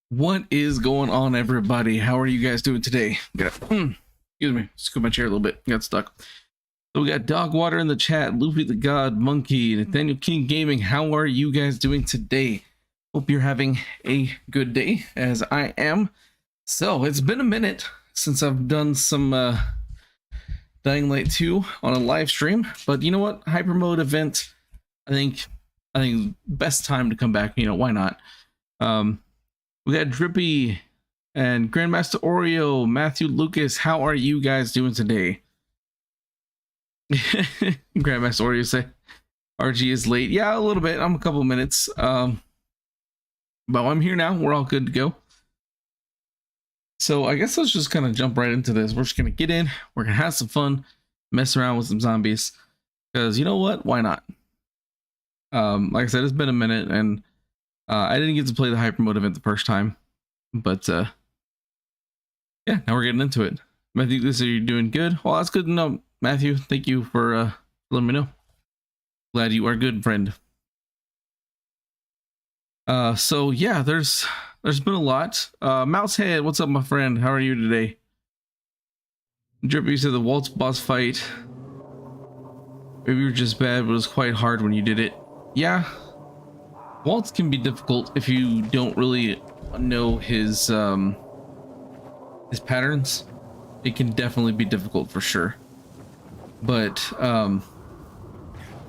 What is going on, everybody? How are you guys doing today? Excuse me, scoop my chair a little bit, got stuck. So we got Dogwater in the chat, Luffy the God, Monkey, Nathaniel King Gaming. How are you guys doing today? Hope you're having a good day, as I am. So it's been a minute since I've done some Dying Light 2 on a live stream, but you know what? Hyper mode event. I think best time to come back. You know, why not? We got Drippy and Grandmaster Oreo, Matthew Lucas. How are you guys doing today? Grandmaster Oreo say RG is late. Yeah, a little bit. I'm a couple minutes. But I'm here now. We're all good to go. So I guess let's just kind of jump right into this. We're just gonna get in. We're gonna have some fun, mess around with some zombies, because you know what? Why not? Like I said, it's been a minute, and I didn't get to play the hyper mode event the first time, but yeah, now we're getting into it. Matthew, this you're doing good. Well, that's good to know, Matthew. Thank you for letting me know. Glad you are good, friend. So yeah, there's been a lot. Mousehead, what's up, my friend? How are you today? Drippy said the Waltz boss fight. Maybe you're just bad, but it was quite hard when you did it. Yeah. Waltz can be difficult if you don't really know his patterns. It can definitely be difficult for sure. But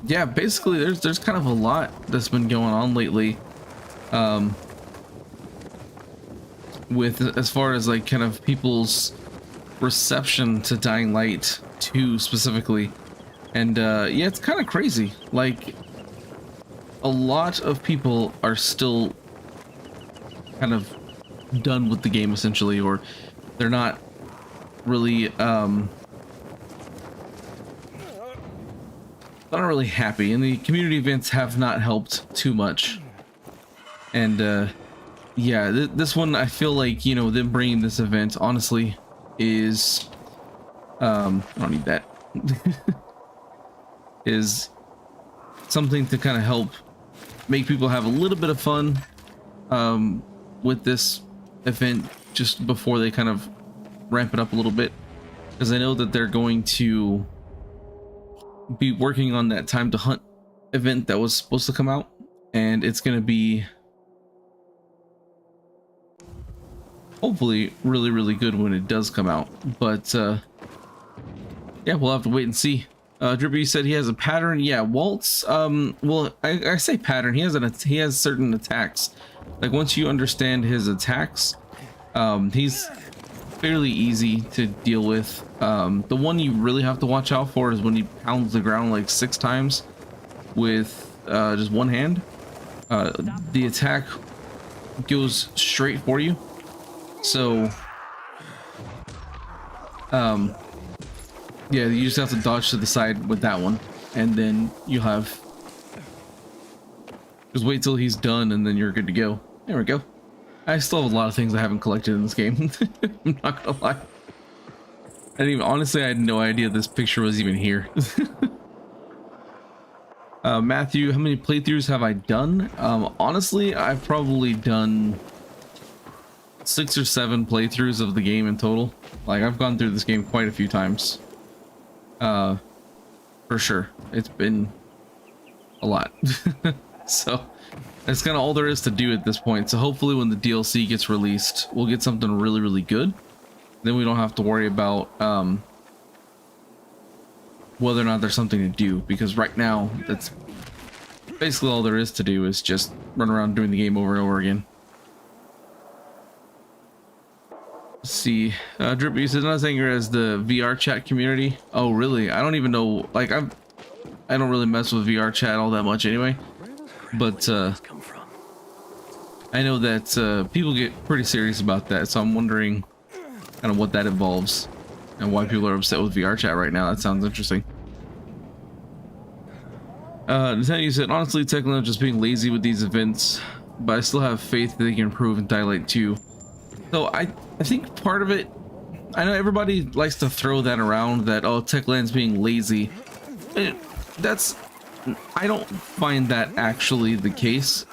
yeah, basically there's kind of a lot that's been going on lately. With as far as like kind of people's reception to Dying Light 2 specifically. And yeah, it's kind of crazy. Like, a lot of people are still kind of done with the game essentially, or they're not really happy, and the community events have not helped too much. And yeah, this one, I feel like, you know, them bringing this event honestly is I don't need that. Is something to kind of help make people have a little bit of fun with this event just before they kind of ramp it up a little bit, because I know that they're going to be working on that Time to Hunt event that was supposed to come out, and it's going to be hopefully really good when it does come out. But yeah, we'll have to wait and see. Drippy said he has a pattern. Yeah, Waltz, well, I say pattern. He has certain attacks. Like, once you understand his attacks, he's fairly easy to deal with. The one you really have to watch out for is when he pounds the ground like 6 times with just one hand. The attack goes straight for you. So yeah, you just have to dodge to the side with that one, and then you'll have just wait till he's done, and then you're good to go. There we go. I still have a lot of things I haven't collected in this game. I'm not gonna lie. Honestly, I had no idea this picture was even here. Matthew, how many playthroughs have I done? Honestly, I've probably done 6 or 7 playthroughs of the game in total. Like, I've gone through this game quite a few times. For sure. It's been a lot. So that's kind of all there is to do at this point. So hopefully when the DLC gets released, we'll get something really good. Then we don't have to worry about whether or not there's something to do, because right now that's basically all there is to do, is just run around doing the game over and over again. Let's see, Drippy says not as angry as the VR chat community. Oh really? I don't even know, like, I don't really mess with VR chat all that much anyway, but I know that people get pretty serious about that, so I'm wondering kind of what that involves and why people are upset with VR chat right now. That sounds interesting. Nathaniel said, honestly, Techland just being lazy with these events, but I still have faith that they can improve in Dying Light 2. So I think part of it, I know everybody likes to throw that around, that, oh, Techland's being lazy. I don't find that actually the case.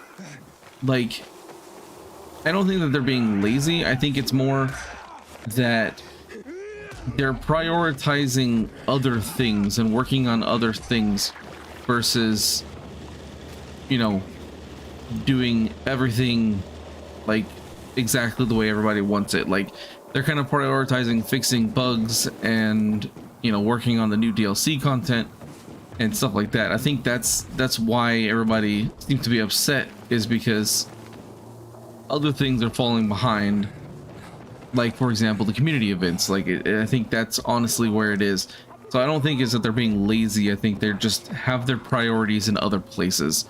Like, I don't think that they're being lazy. I think it's more that they're prioritizing other things and working on other things versus, you know, doing everything like exactly the way everybody wants it. Like they're kind of prioritizing fixing bugs and, you know, working on the new DLC content and stuff like that. I think that's why everybody seems to be upset, is because other things are falling behind. Like, for example, the community events. Like, I think that's honestly where it is. So I don't think it's that they're being lazy. I think they're just have their priorities in other places,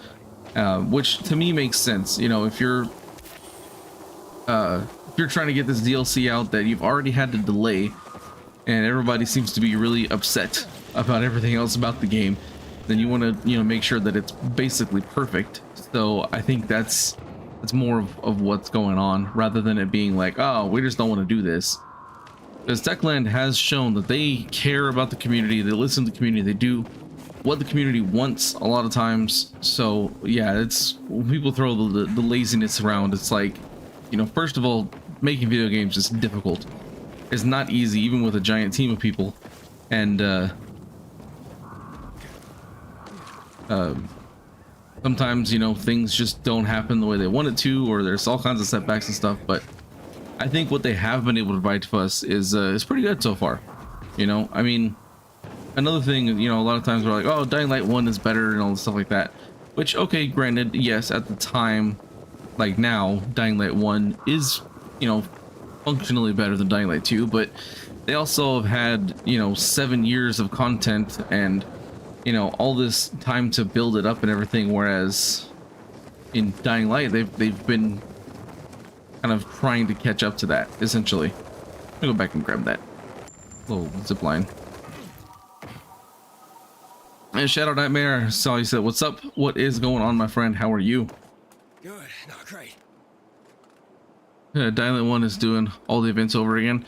which to me makes sense. You know, if you're trying to get this DLC out that you've already had to delay, and everybody seems to be really upset about everything else about the game, then you want to, you know, make sure that it's basically perfect. So I think that's more of what's going on, rather than it being like, oh, we just don't want to do this. Because Techland has shown that they care about the community, they listen to the community, they do what the community wants a lot of times. So yeah, it's when people throw the laziness around, it's like, you know, first of all, making video games is difficult. It's not easy, even with a giant team of people. And sometimes, you know, things just don't happen the way they want it to, or there's all kinds of setbacks and stuff. But I think what they have been able to provide to us is pretty good so far. You know, I mean, another thing, you know, a lot of times we're like, oh, Dying Light 1 is better and all this stuff like that. Which, okay, granted, yes, at the time, like now, Dying Light 1 is, you know, functionally better than Dying Light 2, but they also have had, you know, 7 years of content and, you know, all this time to build it up and everything, whereas in Dying Light they've been kind of trying to catch up to that, essentially. Let me go back and grab that little zip line. And Shadow Nightmare saw you said, what's up? What is going on, my friend? How are you? Good, not great. Dying Light 1 is doing all the events over again.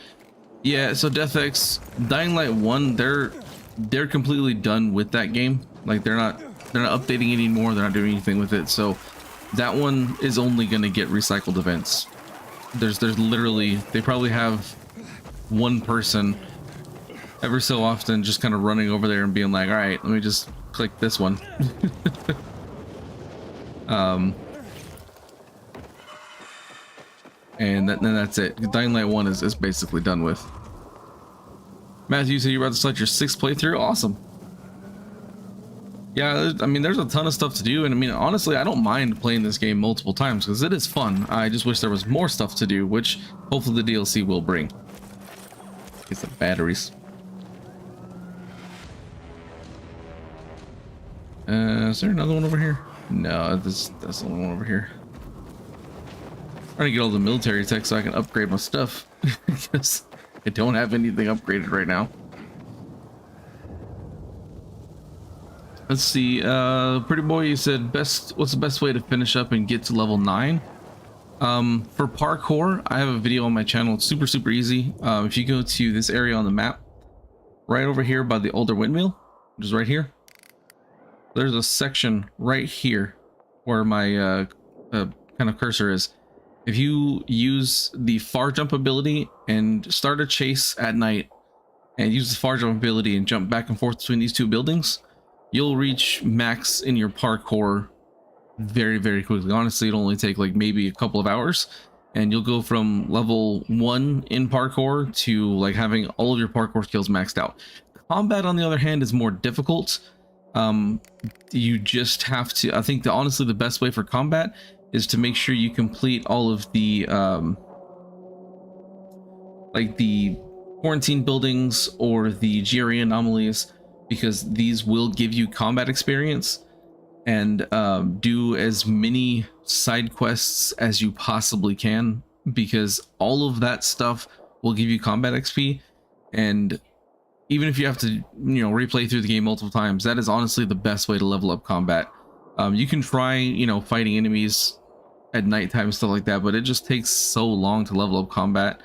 Yeah, so DeathX, Dying Light 1, they're completely done with that game. Like they're not updating it anymore, they're not doing anything with it. So that one is only gonna get recycled events. There's literally, they probably have one person every so often just kind of running over there and being like, all right, let me just click this one. And then that's it. Dying Light 1 is basically done with. Matthew, you said you're about to start your 6th playthrough. Awesome. Yeah, I mean, there's a ton of stuff to do, and I mean, honestly, I don't mind playing this game multiple times because it is fun. I just wish there was more stuff to do, which hopefully the DLC will bring. Get some batteries. Is there another one over here? No, that's the only one over here. I'm trying to get all the military tech so I can upgrade my stuff because I don't have anything upgraded right now. Let's see. Pretty boy, you said what's the best way to finish up and get to level 9? For parkour, I have a video on my channel. It's super easy. If you go to this area on the map, right over here by the older windmill, which is right here, there's a section right here where my kind of cursor is. If you use the far jump ability and start a chase at night and use the far jump ability and jump back and forth between these two buildings, you'll reach max in your parkour very quickly. Honestly, it'll only take like maybe a couple of hours, and you'll go from level 1 in parkour to like having all of your parkour skills maxed out. Combat, on the other hand, is more difficult. You just have to, I think honestly the best way for combat is to make sure you complete all of the like the quarantine buildings or the GRE anomalies, because these will give you combat experience, and do as many side quests as you possibly can, because all of that stuff will give you combat XP. And even if you have to, you know, replay through the game multiple times, that is honestly the best way to level up combat. You can try, you know, fighting enemies at nighttime and stuff like that, but it just takes so long to level up combat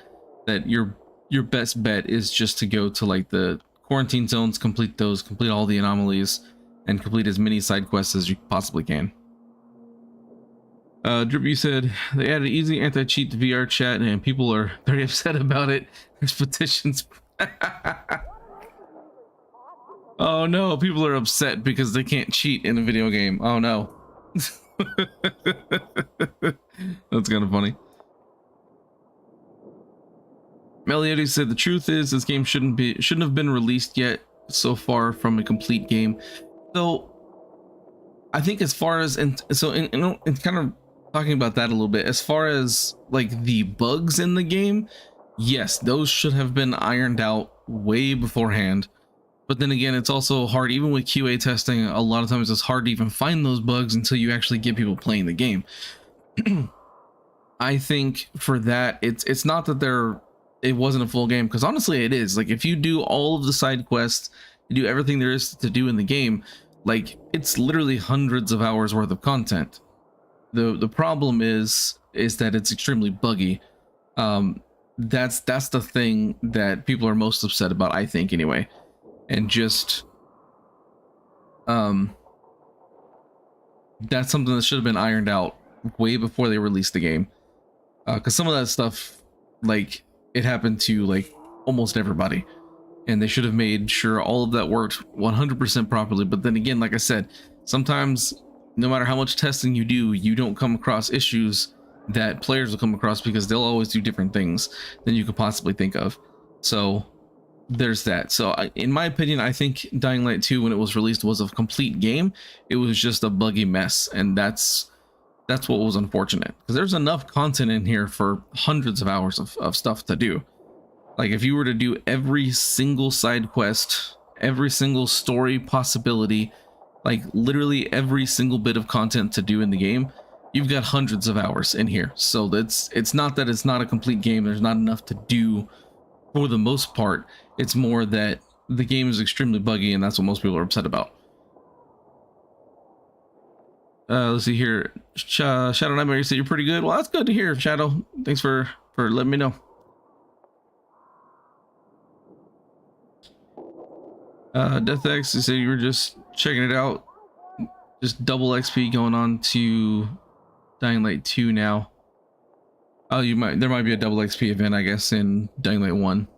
that your best bet is just to go to like the quarantine zones, complete those, complete all the anomalies, and complete as many side quests as you possibly can. Drip, you said they added easy anti-cheat to VR chat and people are very upset about it. There's petitions. Oh no, people are upset because they can't cheat in a video game. Oh no. That's kind of funny. Meliotti said the truth is this game shouldn't have been released yet so far from a complete game. So I think as far as and kind of talking about that a little bit, as far as like the bugs in the game, yes, those should have been ironed out way beforehand. But then again, it's also hard, even with QA testing, a lot of times it's hard to even find those bugs until you actually get people playing the game. I think for that, it's not that it wasn't a full game, because honestly it is. Like if you do all of the side quests, you do everything there is to do in the game, like it's literally hundreds of hours worth of content. The problem is that it's extremely buggy. That's the thing that people are most upset about, I think, anyway. And just that's something that should have been ironed out way before they released the game, because some of that stuff, like, it happened to like almost everybody, and they should have made sure all of that worked 100% properly. But then again, like I said, sometimes no matter how much testing you do, you don't come across issues that players will come across, because they'll always do different things than you could possibly think of. So there's that. So in my opinion, I think Dying Light 2, when it was released, was a complete game. It was just a buggy mess, and that's what was unfortunate, because there's enough content in here for hundreds of hours of stuff to do. Like if you were to do every single side quest, every single story possibility, like literally every single bit of content to do in the game, you've got hundreds of hours in here. So it's not that it's not a complete game, there's not enough to do for the most part. It's more that the game is extremely buggy, and that's what most people are upset about. Let's see here. Shadow Nightmare, you said you're pretty good. Well, that's good to hear, Shadow. Thanks for letting me know. DeathX, you said you were just checking it out. Just double XP going on to Dying Light 2 now. Oh, there might be a double XP event, I guess, in Dying Light 1.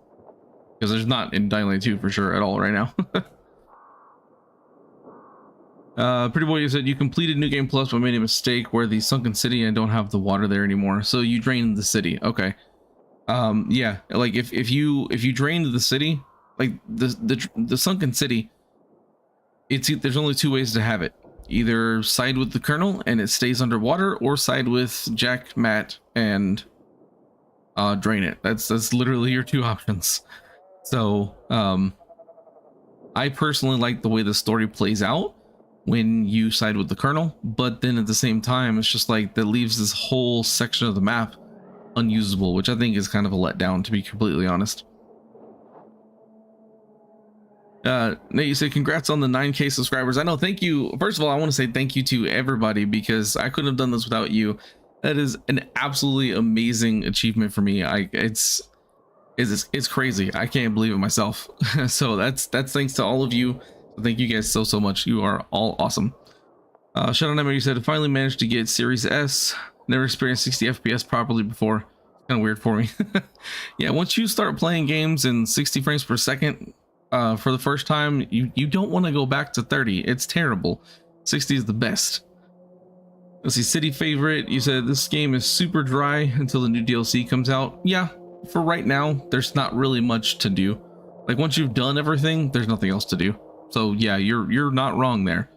Because there's not in Dying Light 2 for sure at all right now. Pretty Boy, you said you completed New Game Plus but made a mistake where the sunken city and don't have the water there anymore. So you drained the city. Okay. Yeah, like if you drained the city, like the sunken city, there's only two ways to have it. Either side with the Colonel and it stays underwater, or side with Jack, Matt, and drain it. That's literally your two options. So I personally like the way the story plays out when you side with the Colonel, but then at the same time, it's just like that leaves this whole section of the map unusable, which I think is kind of a letdown, to be completely honest. Nate, you said congrats on the 9K subscribers. I know, thank you. First of all, I want to say thank you to everybody, because I couldn't have done this without you. That is an absolutely amazing achievement for me. It's crazy. I can't believe it myself. So that's thanks to all of you. Thank you guys so much. You are all awesome. Shadow Nightmare, you said I finally managed to get Series S. Never experienced 60 FPS properly before. Kind of weird for me. Yeah, once you start playing games in 60 frames per second for the first time, you don't want to go back to 30. It's terrible. 60 is the best. Let's see, City Favorite, you said this game is super dry until the new DLC comes out. Yeah, for right now, there's not really much to do. Like once you've done everything, there's nothing else to do. So yeah, you're not wrong there.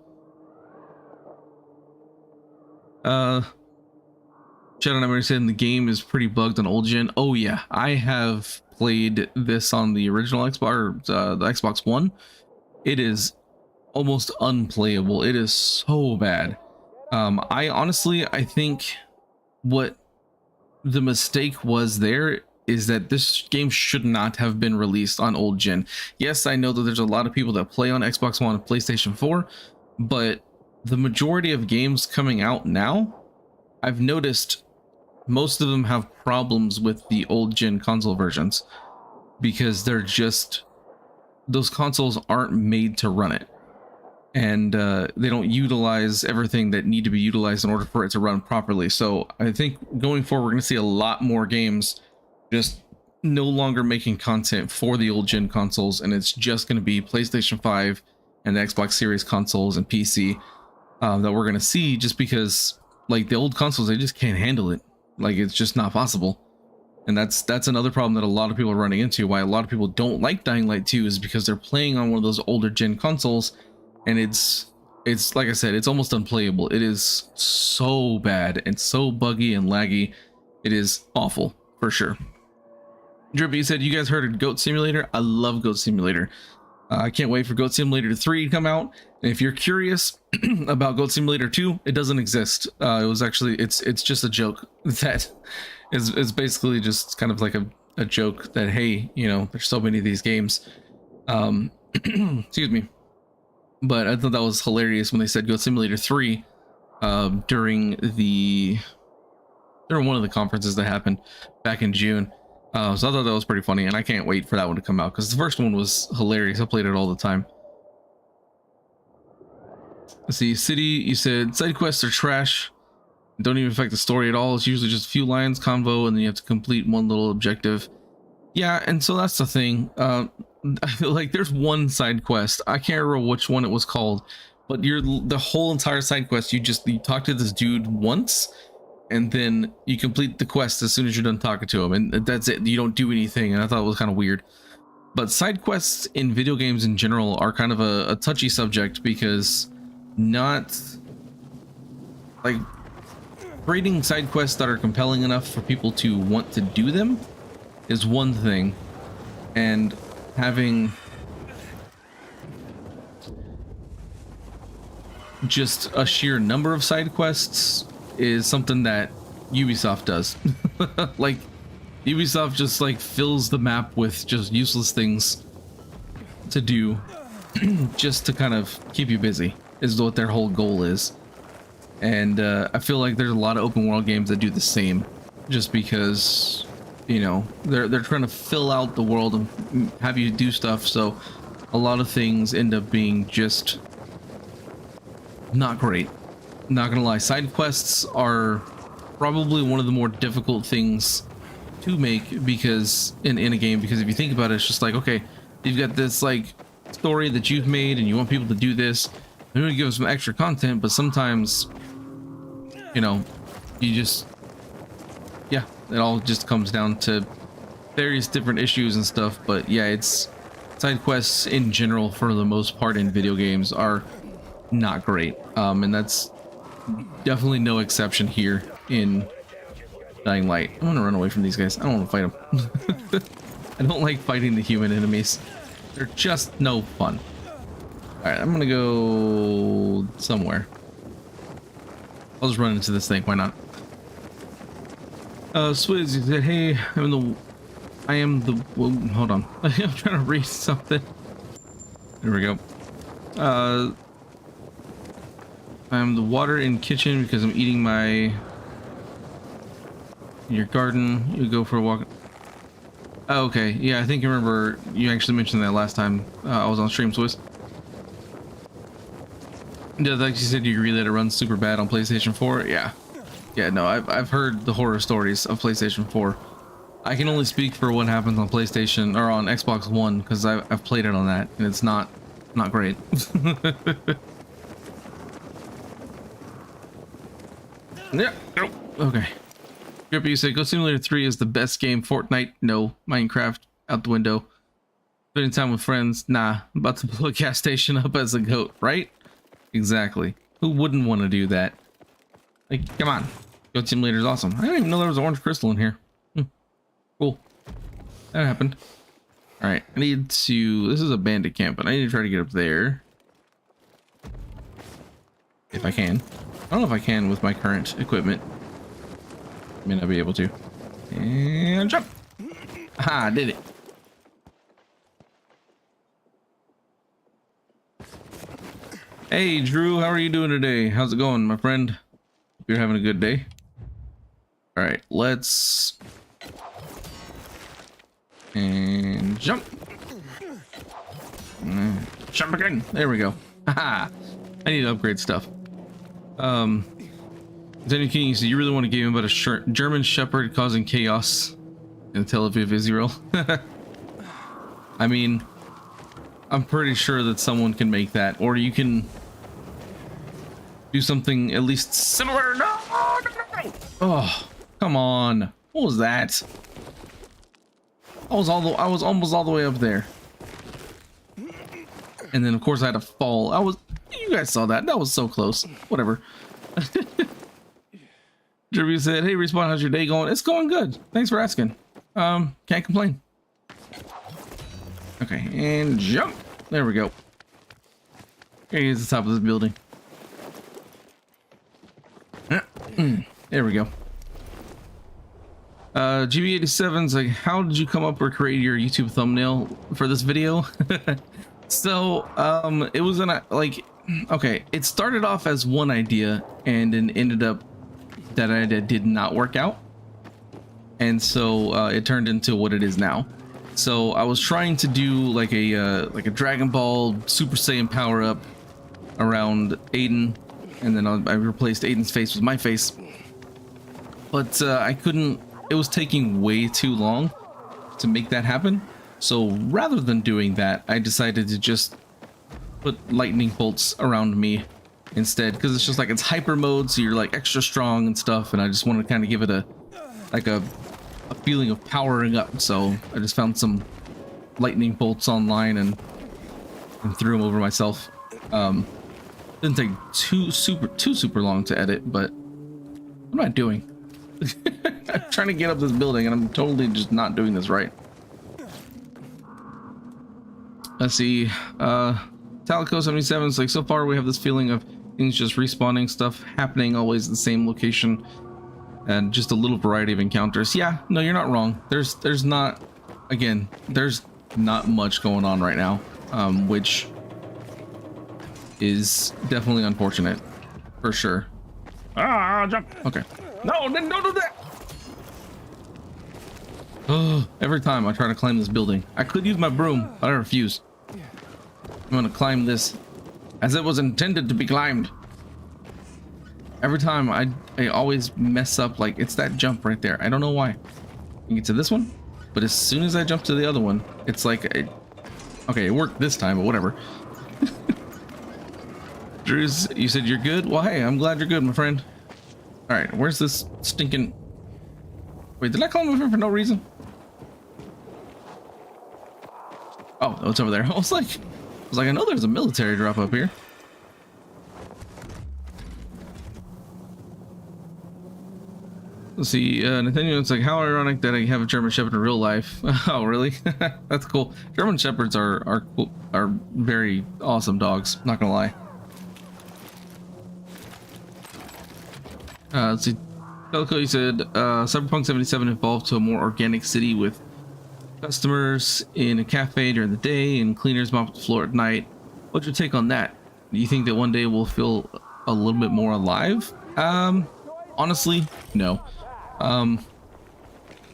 Shadow Nightmare said the game is pretty bugged on old gen. Oh yeah, I have played this on the original Xbox, the Xbox One. It is almost unplayable. It is so bad. I think what the mistake was there is that this game should not have been released on old gen. Yes, I know that there's a lot of people that play on Xbox One and PlayStation 4, but the majority of games coming out now, I've noticed most of them have problems with the old gen console versions, because they're just, those consoles aren't made to run it. and they don't utilize everything that need to be utilized in order for it to run properly. So I think going forward, we're going to see a lot more games just no longer making content for the old gen consoles, and it's just going to be PlayStation 5 and the Xbox Series consoles and PC that we're going to see, just because like the old consoles, they just can't handle it. Like, it's just not possible. And that's another problem that a lot of people are running into. Why a lot of people don't like Dying Light 2 is because they're playing on one of those older gen consoles, and it's like I said, it's almost unplayable. It is so bad and so buggy and laggy. It is awful for sure. Drippy said, you guys heard of Goat Simulator? I love Goat Simulator. I can't wait for Goat Simulator 3 to come out. And if you're curious about Goat Simulator 2, it doesn't exist. It was actually, it's just a joke that is basically just kind of like a joke that, hey, you know, there's so many of these games. Excuse me. But I thought that was hilarious when they said Goat Simulator 3 during one of the conferences that happened back in June. So I thought that was pretty funny, and I can't wait for that one to come out because the first one was hilarious. I played it all the time. Let's see, City, you said side quests are trash. Don't even affect the story at all. It's usually just a few lines, convo, and then you have to complete one little objective. Yeah, and so that's the thing. Like, there's one side quest. I can't remember which one it was called, but the whole entire side quest, you talk to this dude once, and then you complete the quest as soon as you're done talking to him, and that's it. You don't do anything, and I thought it was kind of weird. But side quests in video games in general are kind of a touchy subject, because not like creating side quests that are compelling enough for people to want to do them is one thing, and having just a sheer number of side quests is something that Ubisoft does. Like, Ubisoft just like fills the map with just useless things to do just to kind of keep you busy, is what their whole goal is. And I feel like there's a lot of open world games that do the same, just because, you know, they're trying to fill out the world and have you do stuff. So a lot of things end up being just not great. Not gonna lie, side quests are probably one of the more difficult things to make because in a game, because if you think about it, it's just like, okay, you've got this like story that you've made and you want people to do this. They're gonna give them some extra content, but sometimes, you know, you just, yeah, it all just comes down to various different issues and stuff. But yeah, it's side quests in general for the most part in video games are not great, and that's definitely no exception here in Dying Light. I want to run away from these guys. I don't want to fight them. I don't like fighting the human enemies. They're just no fun. Alright, I'm gonna go somewhere. I'll just run into this thing, why not? Swizz, you said, hey, I am the whoa, hold on. I'm trying to read something. There we go. I'm the water in kitchen because I'm eating in your garden. You go for a walk. Oh, okay. Yeah, I think I remember you actually mentioned that last time I was on stream, Swiss. Yeah, like you said, you agree that it runs super bad on PlayStation 4? Yeah. Yeah, no, I've heard the horror stories of PlayStation 4. I can only speak for what happens on PlayStation or on Xbox One because I've played it on that, and it's not great. Yeah. Okay. Grippy, you say Ghost Simulator 3 is the best game. Fortnite, no. Minecraft, out the window. Spending time with friends, nah. I'm about to blow a gas station up as a goat, right? Exactly. Who wouldn't want to do that? Like, come on. Ghost Simulator is awesome. I didn't even know there was an orange crystal in here. Cool. That happened. Alright, I need to... This is a bandit camp, but I need to try to get up there. If I can. I don't know if I can with my current equipment. May not be able to. And jump! Ah, I did it. Hey, Drew, how are you doing today? How's it going, my friend? Hope you're having a good day. Alright, let's... And jump! Jump again! There we go. Haha. I need to upgrade stuff. Daniel King, you said you really want a game about a German Shepherd causing chaos in Tel Aviv, Israel. I mean, I'm pretty sure that someone can make that, or you can do something at least similar. No! Oh, come on. What was that? I was almost all the way up there. And then of course I had to fall. You guys saw that. That was so close. Whatever. Jeremy said, "Hey, Respawn, how's your day going?" It's going good. Thanks for asking. Can't complain. Okay, and jump. There we go. Here's the top of this building. There we go. GB87's like, how did you come up or create your YouTube thumbnail for this video? So, it was okay, it started off as one idea and then ended up that idea did not work out. And so, it turned into what it is now. So I was trying to do like a Dragon Ball Super Saiyan power up around Aiden, and then I replaced Aiden's face with my face. But I couldn't. It was taking way too long to make that happen. So rather than doing that, I decided to just put lightning bolts around me instead, because it's just like it's hyper mode, so you're like extra strong and stuff. And I just wanted to kind of give it a feeling of powering up. So I just found some lightning bolts online and threw them over myself. Didn't take too super long to edit, but what am I doing? I'm trying to get up this building and I'm totally just not doing this right. Let's see. Talico 77 is like, so far we have this feeling of things just respawning, stuff happening always in the same location, and just a little variety of encounters. Yeah, no, you're not wrong. There's not much going on right now, which is definitely unfortunate for sure. Jump. Okay. No, don't do that. Oh, every time I try to climb this building, I could use my broom, but I refuse. I'm gonna climb this as it was intended to be climbed. Every time I always mess up. Like, it's that jump right there. I don't know why. You get to this one, but as soon as I jump to the other one, it's like okay, it worked this time, but whatever. Drews, you said you're good? Well, hey, I'm glad you're good, my friend. All right, where's this stinking... Wait, did I climb over here for no reason? Oh, it's over there. I was like, I know there's a military drop up here. Let's see, Nathaniel, it's like, how ironic that I have a German Shepherd in real life. Oh, really? That's cool. German Shepherds are very awesome dogs, not gonna lie. Let's see. Calico, you said Cyberpunk 77 evolved to a more organic city with customers in a cafe during the day and cleaners mop the floor at night. What's your take on that? Do you think that one day we'll feel a little bit more alive? Honestly, no. I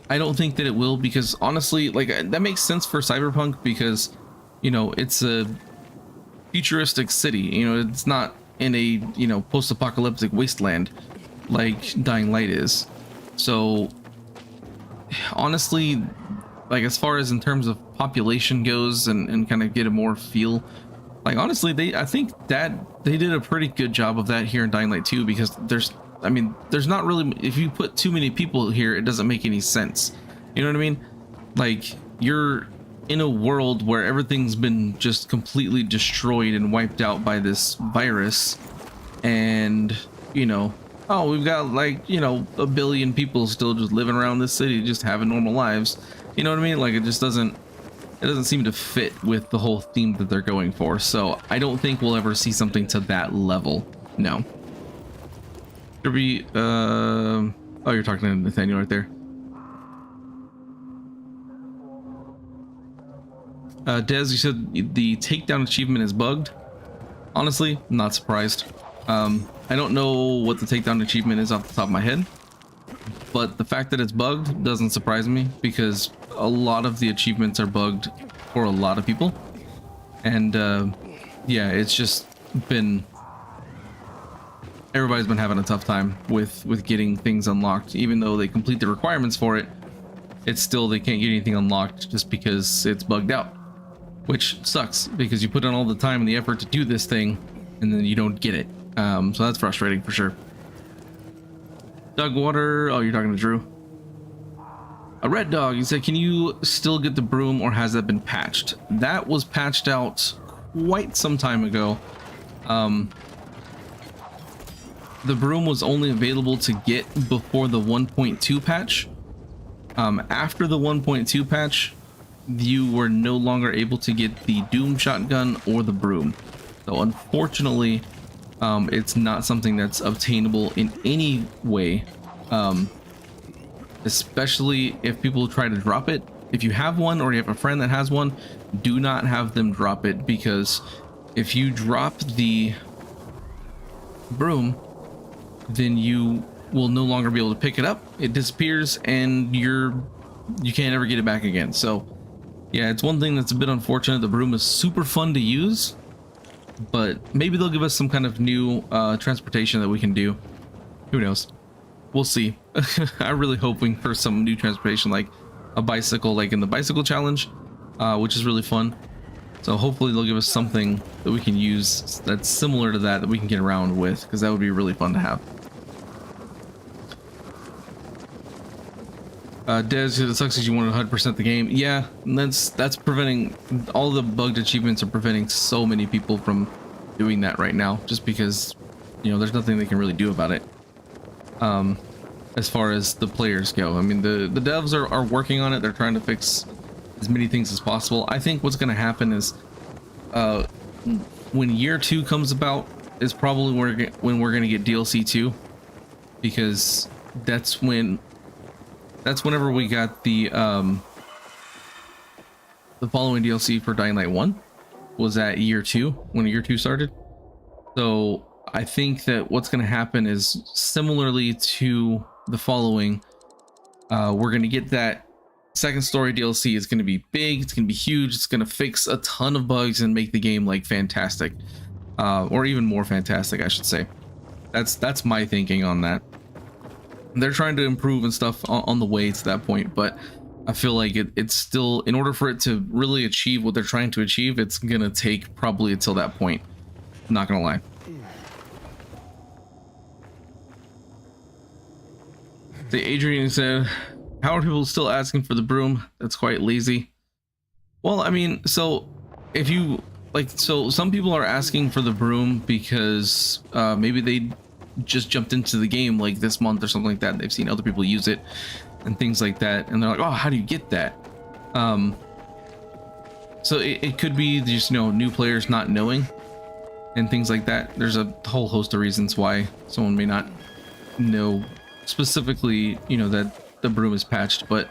don't think that it will, because honestly, like, that makes sense for Cyberpunk because, you know, it's a futuristic city. You know, it's not in a, you know, post-apocalyptic wasteland like Dying Light is. So honestly, like, as far as in terms of population goes and kind of get a more feel, like, honestly, I think that they did a pretty good job of that here in Dying Light 2, because there's not really, if you put too many people here, it doesn't make any sense. You know what I mean? Like, you're in a world where everything's been just completely destroyed and wiped out by this virus, and, you know, oh, we've got, like, you know, 1 billion people still just living around this city, just having normal lives. You know what I mean? Like, it just doesn't seem to fit with the whole theme that they're going for. So I don't think we'll ever see something to that level. No. Be, oh, you're talking to Nathaniel right there. Dez, you said the takedown achievement is bugged. Honestly, not surprised. I don't know what the takedown achievement is off the top of my head, but the fact that it's bugged doesn't surprise me, because a lot of the achievements are bugged for a lot of people. And yeah, it's just everybody's been having a tough time with getting things unlocked. Even though they complete the requirements for it, it's still they can't get anything unlocked just because it's bugged out, which sucks because you put in all the time and the effort to do this thing and then you don't get it. So that's frustrating for sure. Dog water. Oh, you're talking to Drew. A red dog. He said, can you still get the broom or has that been patched? That was patched out quite some time ago. The broom was only available to get before the 1.2 patch. After the 1.2 patch, you were no longer able to get the Doom shotgun or the broom. So unfortunately, it's not something that's obtainable in any way, especially if people try to drop it. If you have one or you have a friend that has one, do not have them drop it, because if you drop the broom, then you will no longer be able to pick it up. It disappears and you can't ever get it back again. So yeah, it's one thing that's a bit unfortunate. The broom is super fun to use, but maybe they'll give us some kind of new transportation that we can do. Who knows? We'll see. I'm really hoping for some new transportation, like a bicycle, like in the bicycle challenge, which is really fun. So hopefully they'll give us something that we can use that's similar to that we can get around with, because that would be really fun to have. Des, it sucks because you want to 100% the game. Yeah, that's preventing, all the bugged achievements are preventing so many people from doing that right now, just because, you know, there's nothing they can really do about it. As far as the players go, I mean, the devs are working on it. They're trying to fix as many things as possible. I think what's going to happen is, when year 2 comes about, is probably when we're going to get DLC 2, because that's whenever we got the following DLC for Dying Light 1 was at year 2, when year 2 started. So I think that what's going to happen is, similarly to the following, we're going to get that second story DLC. Is going to be big, it's going to be huge, it's going to fix a ton of bugs and make the game like fantastic, or even more fantastic, I should say. That's my thinking on that. They're trying to improve and stuff on the way to that point, but I feel like it's still, in order for it to really achieve what they're trying to achieve, it's gonna take probably until that point. I'm not gonna lie. The Adrian said, how are people still asking for the broom? That's quite lazy. Well, I mean, so if you like, so some people are asking for the broom because maybe they just jumped into the game like this month or something like that. They've seen other people use it and things like that, and they're like, oh, how do you get that? So it could be just, you know, new players not knowing and things like that. There's a whole host of reasons why someone may not know specifically, you know, that the broom is patched. But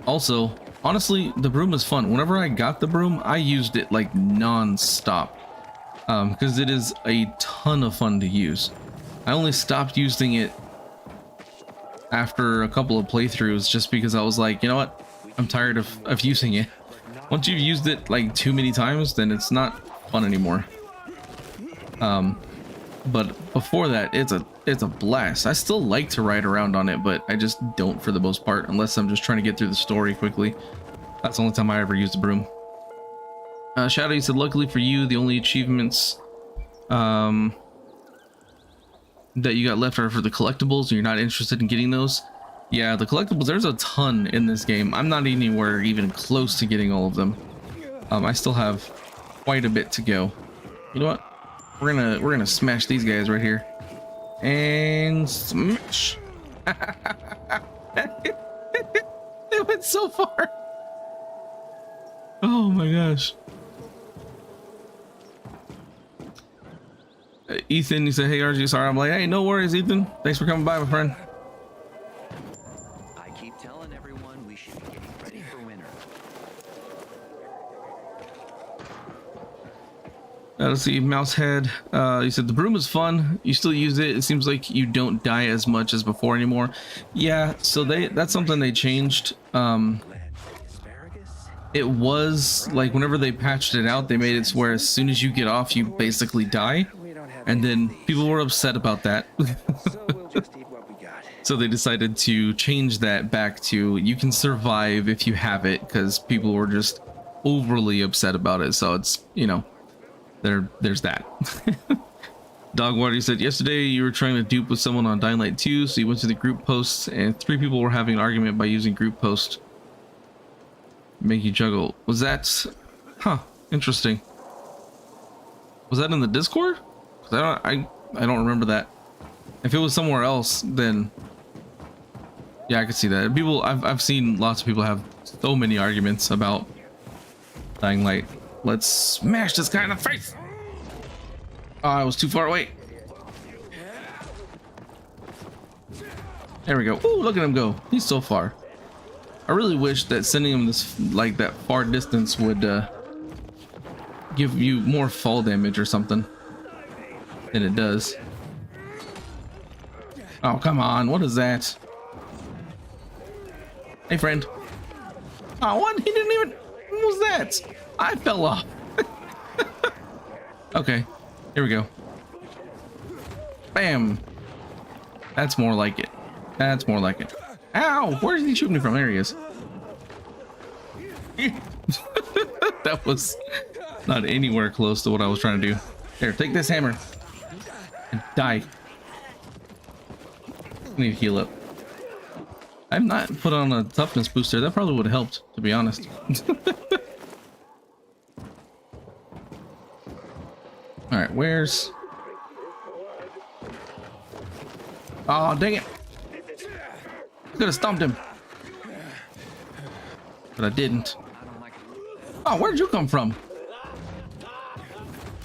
also, honestly, the broom is fun. Whenever I got the broom, I used it like non-stop, because it is a ton of fun to use. I only stopped using it after a couple of playthroughs, just because I was like, you know what, I'm tired of using it. Once you've used it like too many times, then it's not fun anymore. But before that, it's a blast. I still like to ride around on it, but I just don't for the most part, unless I'm just trying to get through the story quickly. That's the only time I ever used the broom. Shadow, you said, luckily for you, the only achievements that you got left are for the collectibles, and you're not interested in getting those. Yeah, the collectibles, there's a ton in this game. I'm not anywhere even close to getting all of them. I still have quite a bit to go. You know what? We're gonna smash these guys right here. And smash. It went so far. Oh my gosh. Ethan, you said, hey RG, sorry. I'm like, hey, no worries, Ethan. Thanks for coming by, my friend. I keep telling everyone we should be getting ready for winter. Let's see, Mousehead. You said the broom is fun. You still use it. It seems like you don't die as much as before anymore. Yeah, so that's something they changed. Asparagus? it was like whenever they patched it out, they made it where as soon as you get off, you basically die. We don't have And then anything, people were upset about that. so we'll just eat what we got. So they decided to change that back to you can survive if you have it, because people were just overly upset about it. So it's, you know, there's that. Dogwater said yesterday you were trying to dupe with someone on Dying Light 2, so you went to the group posts and 3 people were having an argument by using group post. Make you juggle. Was that, huh, interesting. Was that in the Discord? 'Cause I don't remember that. If it was somewhere else, then yeah, I could see that. People, I've seen lots of people have so many arguments about Dying Light. Let's smash this guy in the face. Oh, I was too far away. There we go. Ooh, look at him go. He's so far. I really wish that sending him this, like, that far distance would give you more fall damage or something than it does. Oh, come on. What is that? Hey, friend. Oh, what? He didn't even... What was that? I fell off. Okay. Here we go. Bam. That's more like it. That's more like it. Ow! Where is he shooting me from? There he is. That was not anywhere close to what I was trying to do. Here, take this hammer. And die. I need to heal up. I've not put on a toughness booster. That probably would have helped, to be honest. Alright, where's... Oh, dang it. I could have stomped him. But I didn't. Oh, where'd you come from?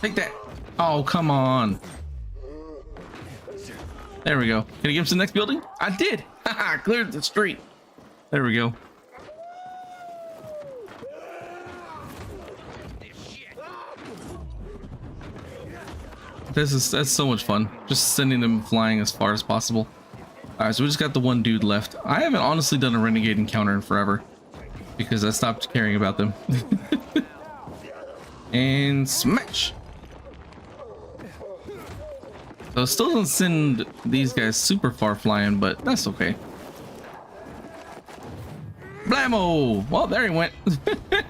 Take that. Oh, come on. There we go. Can I get him to the next building? I did. Haha, cleared the street. There we go. That's so much fun. Just sending them flying as far as possible. Alright, so we just got the one dude left. I haven't honestly done a renegade encounter in forever because I stopped caring about them. And smash. So it still doesn't send these guys super far flying, but that's okay. Blammo! Well, there he went.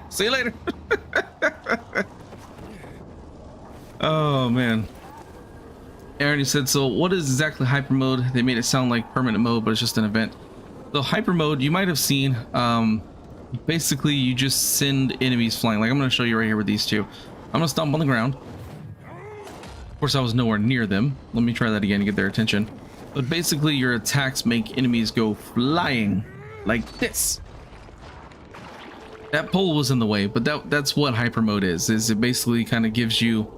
See you later. Oh man. Aaron, you said, so what is exactly hyper mode? They made it sound like permanent mode, but it's just an event. So hyper mode, you might have seen, basically you just send enemies flying. Like I'm going to show you right here with these two. I'm going to stomp on the ground. Of course, I was nowhere near them. Let me try that again to get their attention. But basically your attacks make enemies go flying like this. That pole was in the way, but that's what hyper mode is it basically kind of gives you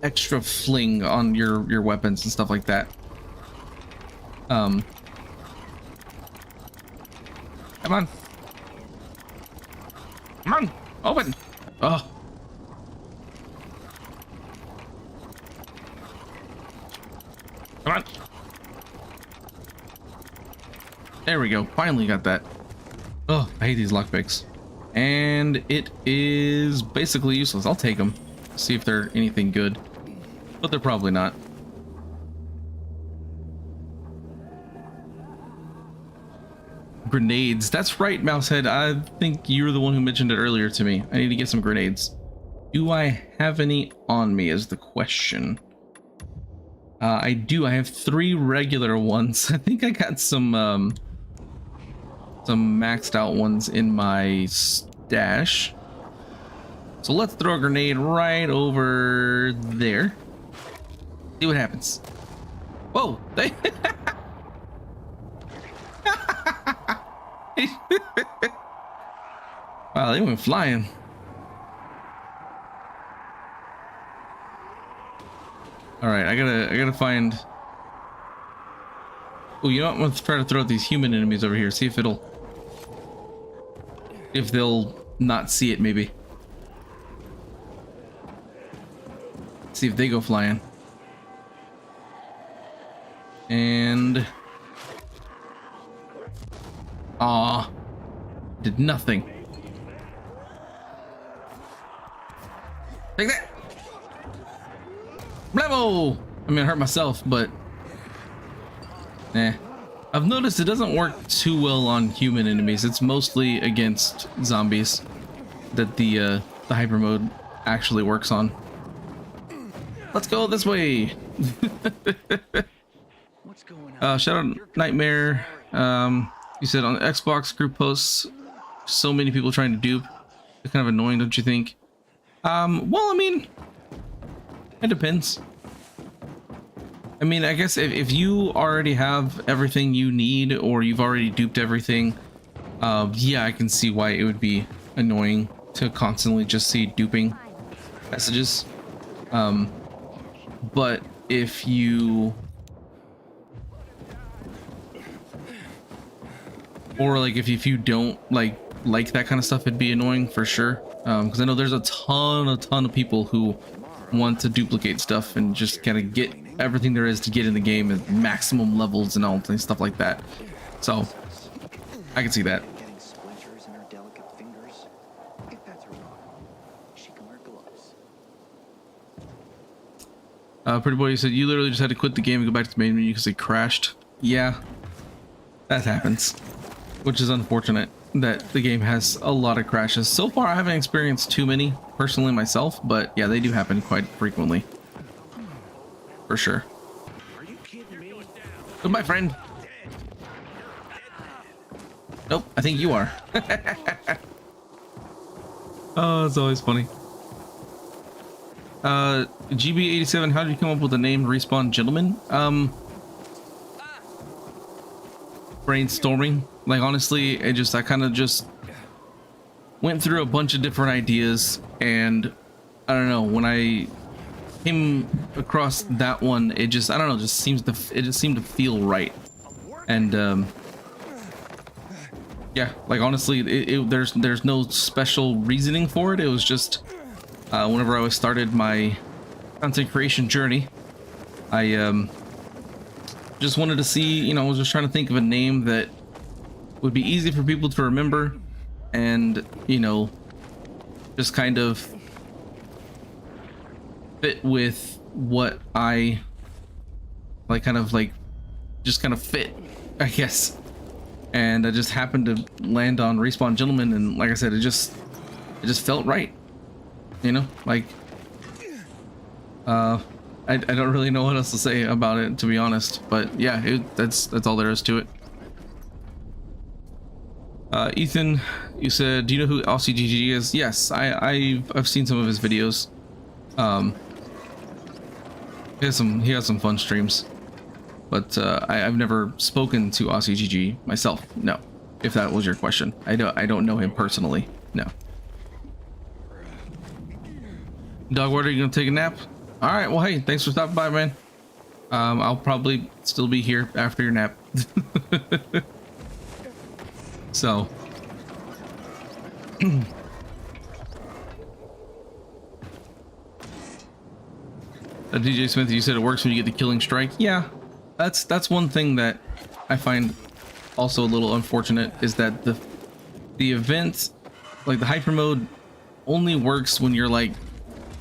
extra fling on your weapons and stuff like that. Come on. Come on, open. Oh. Come on. There we go. Finally got that. Oh, I hate these lockpicks. And it is basically useless. I'll take them. See if they're anything good. But they're probably not. Grenades. That's right, Mousehead. I think you're the one who mentioned it earlier to me. I need to get some grenades. Do I have any on me is the question. I do. I have 3 regular ones. I think I got some maxed out ones in my stash. So let's throw a grenade right over there. See what happens. Whoa! They wow, they went flying. All right, I gotta find. Oh, you know what? I'm gonna try to throw out these human enemies over here. See if they'll not see it. Maybe. See if they go flying. And did nothing. Take that! Bravo! I mean, I hurt myself, but I've noticed it doesn't work too well on human enemies. It's mostly against zombies that the hyper mode actually works on. Let's go this way. What's going on? Shout out Nightmare. You said on the Xbox group posts, so many people trying to dupe. It's kind of annoying, don't you think? Well, I mean, it depends. I mean, I guess if you already have everything you need, or you've already duped everything, yeah, I can see why it would be annoying to constantly just see duping messages. But if you, or like if you don't like that kind of stuff, it'd be annoying for sure. Because I know there's a ton of people who want to duplicate stuff and just kind of get everything there is to get in the game at maximum levels and all things, stuff like that. So I can see that. Getting splinters in her delicate fingers. If that's her problem, she can wear gloves. Pretty boy, you said you literally just had to quit the game and go back to the main menu because it crashed. Yeah, that happens, which is unfortunate that the game has a lot of crashes. So far, I haven't experienced too many personally myself, but yeah, they do happen quite frequently. For sure. Are you kidding me? Goodbye, friend. Nope, I think you are. Oh, it's always funny. GB87, how did you come up with the name Respawn Gentleman? Brainstorming. Like, honestly, I kind of just went through a bunch of different ideas, and I don't know, when I came across that one, it just, I don't know, it just seemed to feel right. And yeah, like, honestly, there's no special reasoning for it. It was just whenever I started my content creation journey, I just wanted to see, you know, I was just trying to think of a name that would be easy for people to remember, and, you know, just kind of fit with what I like, just kind of fit, I guess. And I just happened to land on Respawn Gentleman, and like I said, it just felt right, you know, like I don't really know what else to say about it, to be honest, but yeah, that's all there is to it. Ethan, you said, do you know who LCGG is? Yes, I've seen some of his videos. He has some fun streams, but I've never spoken to OCGG myself. No, if that was your question. I don't know him personally. No. Dogwater, you gonna take a nap? All right. Well, hey, thanks for stopping by, man. I'll probably still be here after your nap. So. DJ Smith, you said it works when you get the killing strike. Yeah, that's one thing that I find also a little unfortunate, is that the event, like the hyper mode, only works when you're, like,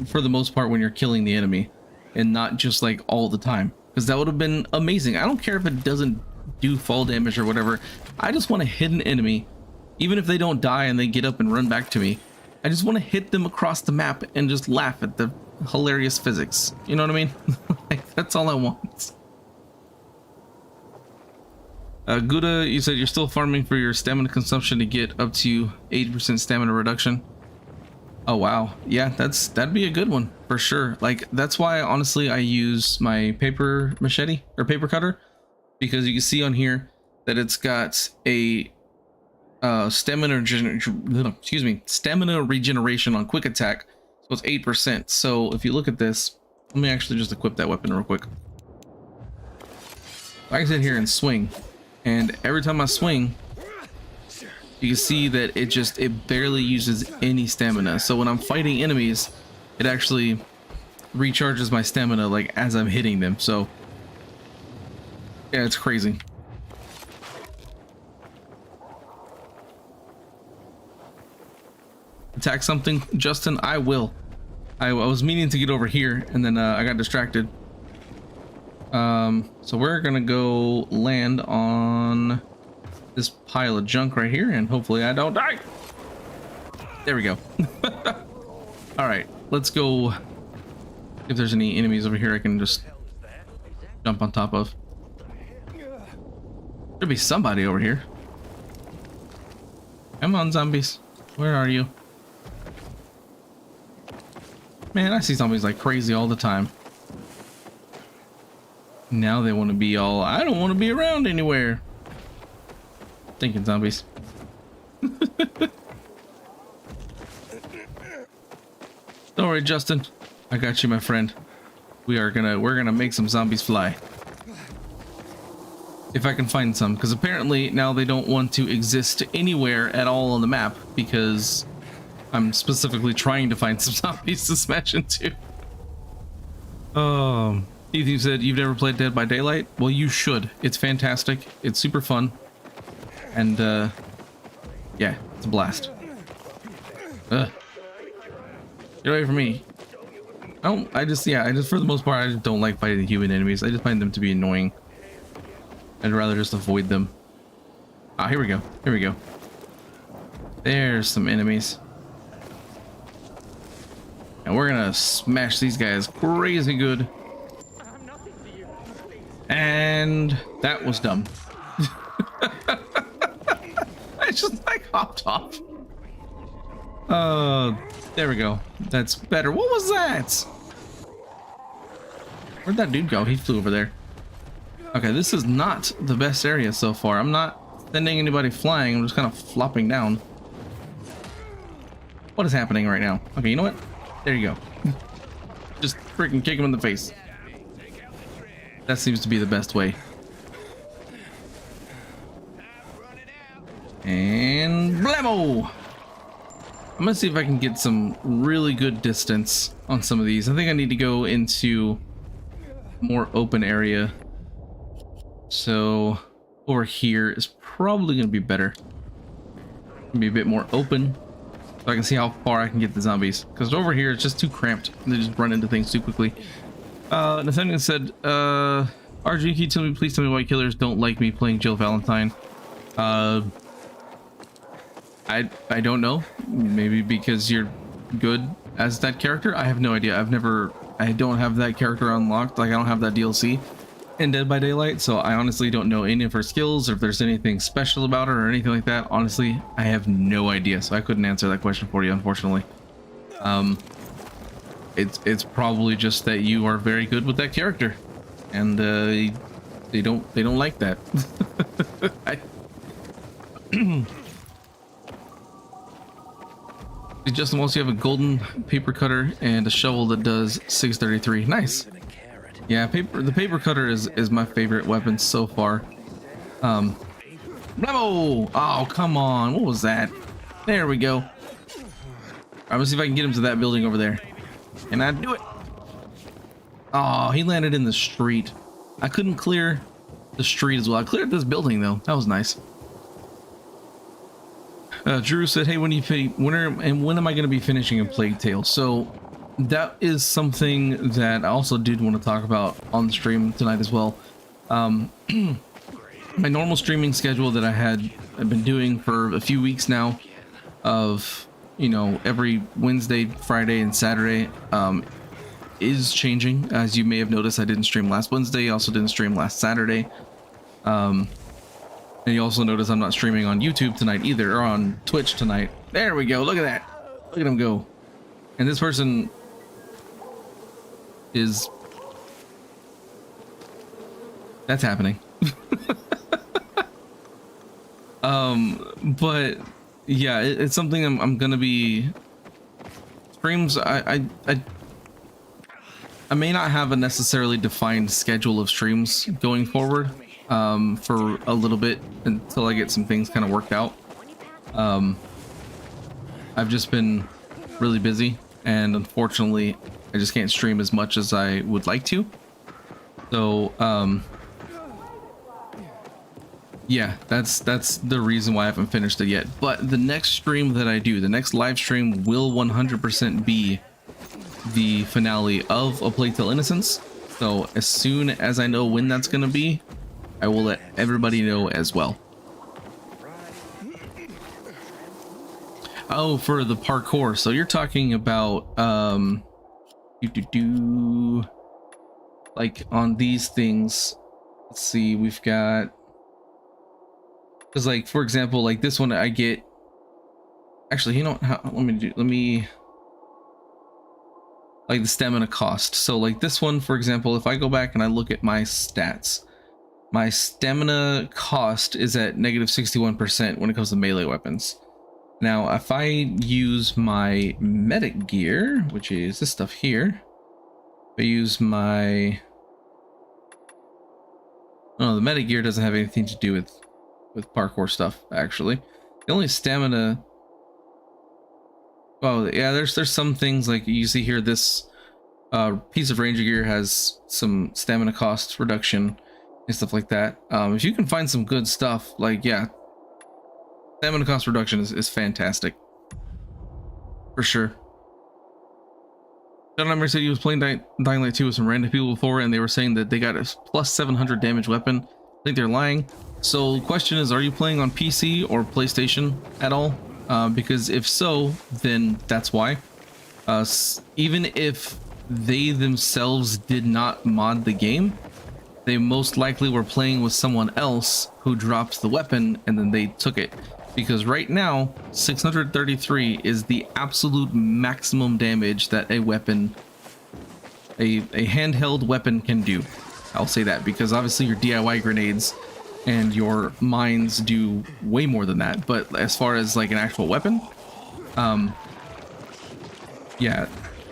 for the most part, when you're killing the enemy, and not just like all the time, because that would have been amazing. I don't care if it doesn't do fall damage or whatever. I just want to hit an enemy, even if they don't die and they get up and run back to me. I just want to hit them across the map and just laugh at the hilarious physics. You know what I mean? Like, that's all I want. Gouda, you said you're still farming for your stamina consumption to get up to 80% stamina reduction. Oh wow, yeah, that'd be a good one for sure. Like, that's why honestly I use my paper machete or paper cutter, because you can see on here that it's got a stamina regeneration on quick attack, so it's 8%. So if you look at this, let me actually just equip that weapon real quick. I can sit here and swing, and every time I swing, you can see that it barely uses any stamina. So when I'm fighting enemies, it actually recharges my stamina, like, as I'm hitting them. So yeah, it's crazy. Attack something, Justin? I will. I was meaning to get over here, and then I got distracted. So we're gonna go land on this pile of junk right here, and hopefully I don't die. There we go. All right, let's go. If there's any enemies over here, I can just jump on top of. There'll be somebody over here. Come on, zombies. Where are you? Man, I see zombies like crazy all the time. Now they want to be all, I don't want to be around anywhere. Thinking zombies. Don't worry, Justin. I got you, my friend. We're gonna make some zombies fly. If I can find some, because apparently now they don't want to exist anywhere at all on the map because I'm specifically trying to find some zombies to smash into. Ethan said you've never played Dead by Daylight? Well, you should. It's fantastic. It's super fun. And yeah, it's a blast. Get away from me. I just for the most part, I just don't like fighting the human enemies. I just find them to be annoying. I'd rather just avoid them. Ah, here we go. Here we go. There's some enemies. And we're gonna smash these guys crazy good. And that was dumb. I just like hopped off. There we go. That's better. What was that? Where'd that dude go? He flew over there. Okay, this is not the best area so far. I'm not sending anybody flying. I'm just kind of flopping down. What is happening right now? Okay, you know what? There you go. Just freaking kick him in the face. That seems to be the best way. And blammo! I'm gonna see if I can get some really good distance on some of these. I think I need to go into more open area. So over here is probably gonna be better. Be a bit more open, so I can see how far I can get the zombies. Because over here it's just too cramped. They just run into things too quickly. Nathaniel said, RG, can you tell me, please tell me why killers don't like me playing Jill Valentine? I don't know. Maybe because you're good as that character. I have no idea. I don't have that character unlocked. Like, I don't have that DLC in Dead by Daylight, so I honestly don't know any of her skills or if there's anything special about her or anything like that. Honestly, I have no idea, so I couldn't answer that question for you, unfortunately. It's probably just that you are very good with that character, and they don't like that. Justin wants you have a golden paper cutter and a shovel that does 633. Nice. Yeah, the paper cutter is my favorite weapon so far. Bravo! Oh, come on. What was that? There we go. I'm gonna see if I can get him to that building over there. And I do it. Oh, he landed in the street. I couldn't clear the street as well. I cleared this building though. That was nice. Drew said, hey, when am I going to be finishing a Plague Tale? So that is something that I also did want to talk about on the stream tonight as well. My normal streaming schedule that I've been doing for a few weeks now, of, you know, every Wednesday, Friday, and Saturday, is changing. As you may have noticed, I didn't stream last Wednesday. I also didn't stream last Saturday. And you also notice I'm not streaming on YouTube tonight either, or on Twitch tonight. There we go. Look at that. Look at him go. And this person is... That's happening. But yeah, it's something I'm gonna be... Streams, I may not have a necessarily defined schedule of streams going forward. For a little bit until I get some things kind of worked out. I've just been really busy, and unfortunately I just can't stream as much as I would like to. So yeah, that's the reason why I haven't finished it yet. But the next stream that I do, the next live stream, will 100% be the finale of A Plague Tale Innocence. So as soon as I know when that's going to be, I will let everybody know as well. Oh, for the parkour. So you're talking about like on these things. Let's see, we've got, because like for example, like this one I get, actually, you know how, let me like the stamina cost. So like this one, for example, if I go back and I look at my stats, my stamina cost is at -61% when it comes to melee weapons. Now, if I use my medic gear, which is this stuff here, if I use my, oh, the medic gear doesn't have anything to do with parkour stuff, actually. The only stamina, oh yeah, there's some things like you see here, this piece of ranger gear has some stamina cost reduction and stuff like that. If you can find some good stuff, like, yeah, stamina cost reduction is fantastic for sure. John Emmer said he was playing Dying Light 2 with some random people before, and they were saying that they got a plus 700 damage weapon. I think they're lying. So the question is, are you playing on PC or PlayStation at all? Because if so, then that's why. Even if they themselves did not mod the game, they most likely were playing with someone else who dropped the weapon and then they took it. Because right now, 633 is the absolute maximum damage that a weapon, a handheld weapon can do. I'll say that because obviously your DIY grenades and your mines do way more than that. But as far as like an actual weapon, yeah,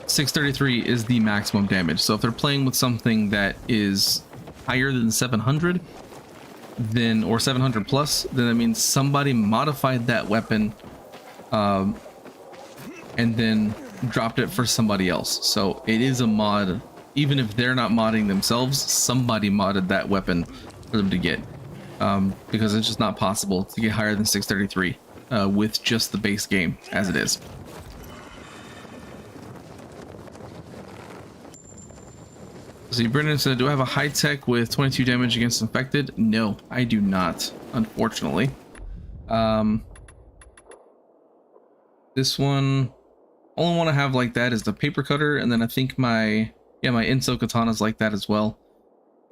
633 is the maximum damage. So if they're playing with something that is higher than 700, then, or 700 plus, then that means somebody modified that weapon and then dropped it for somebody else. So it is a mod. Even if they're not modding themselves, somebody modded that weapon for them to get, because it's just not possible to get higher than 633 with just the base game as it is. See, Brendan said, do I have a high tech with 22 damage against infected? No, I do not, unfortunately. This one, only one I have like that is the paper cutter, and then I think my Inso katana's like that as well.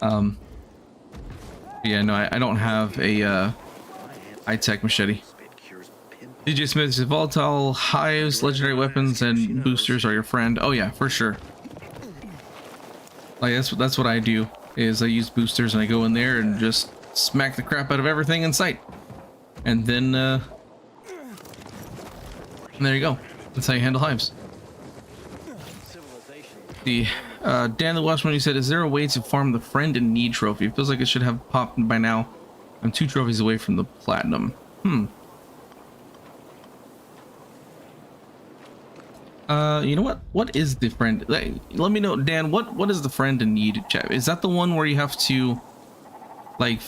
Yeah, no, I don't have a high tech machete. DJ Smith says, Volatile, Hives, legendary weapons, and boosters are your friend. Oh yeah, for sure. Like that's what I do, is I use boosters and I go in there and just smack the crap out of everything in sight, and then there you go. That's how you handle hives. The Dan the Watchman, he said, is there a way to farm the friend in need trophy? It feels like it should have popped by now. I'm 2 trophies away from the platinum. You know what? What is the friend? Let me know, Dan. What is the friend in need chat? Is that the one where you have to like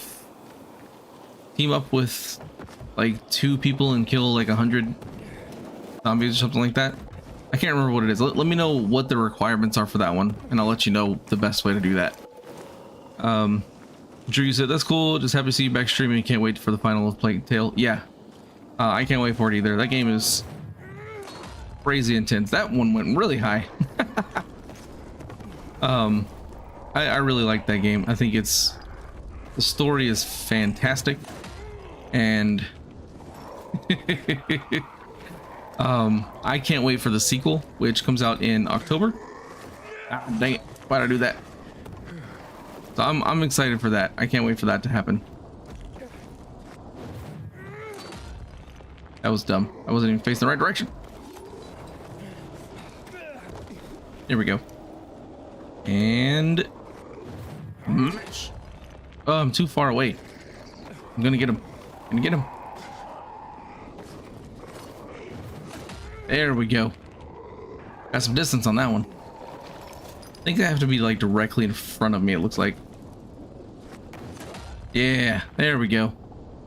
team up with like 2 people and kill like 100 zombies or something like that? I can't remember what it is. Let me know what the requirements are for that one, and I'll let you know the best way to do that. Drew said, that's cool. Just happy to see you back streaming. Can't wait for the final of Plague Tale. Yeah, I can't wait for it either. That game is crazy intense. That one went really high. I really like that game. I think the story is fantastic, and I can't wait for the sequel, which comes out in October. Ah, dang it, why'd I do that? So I'm excited for that. I can't wait for that to happen. That was dumb. I wasn't even facing the right direction. Here we go. And oh, I'm too far away. I'm gonna get him. There we go. Got some distance on that one. I think I have to be like directly in front of me, it looks like. Yeah, there we go.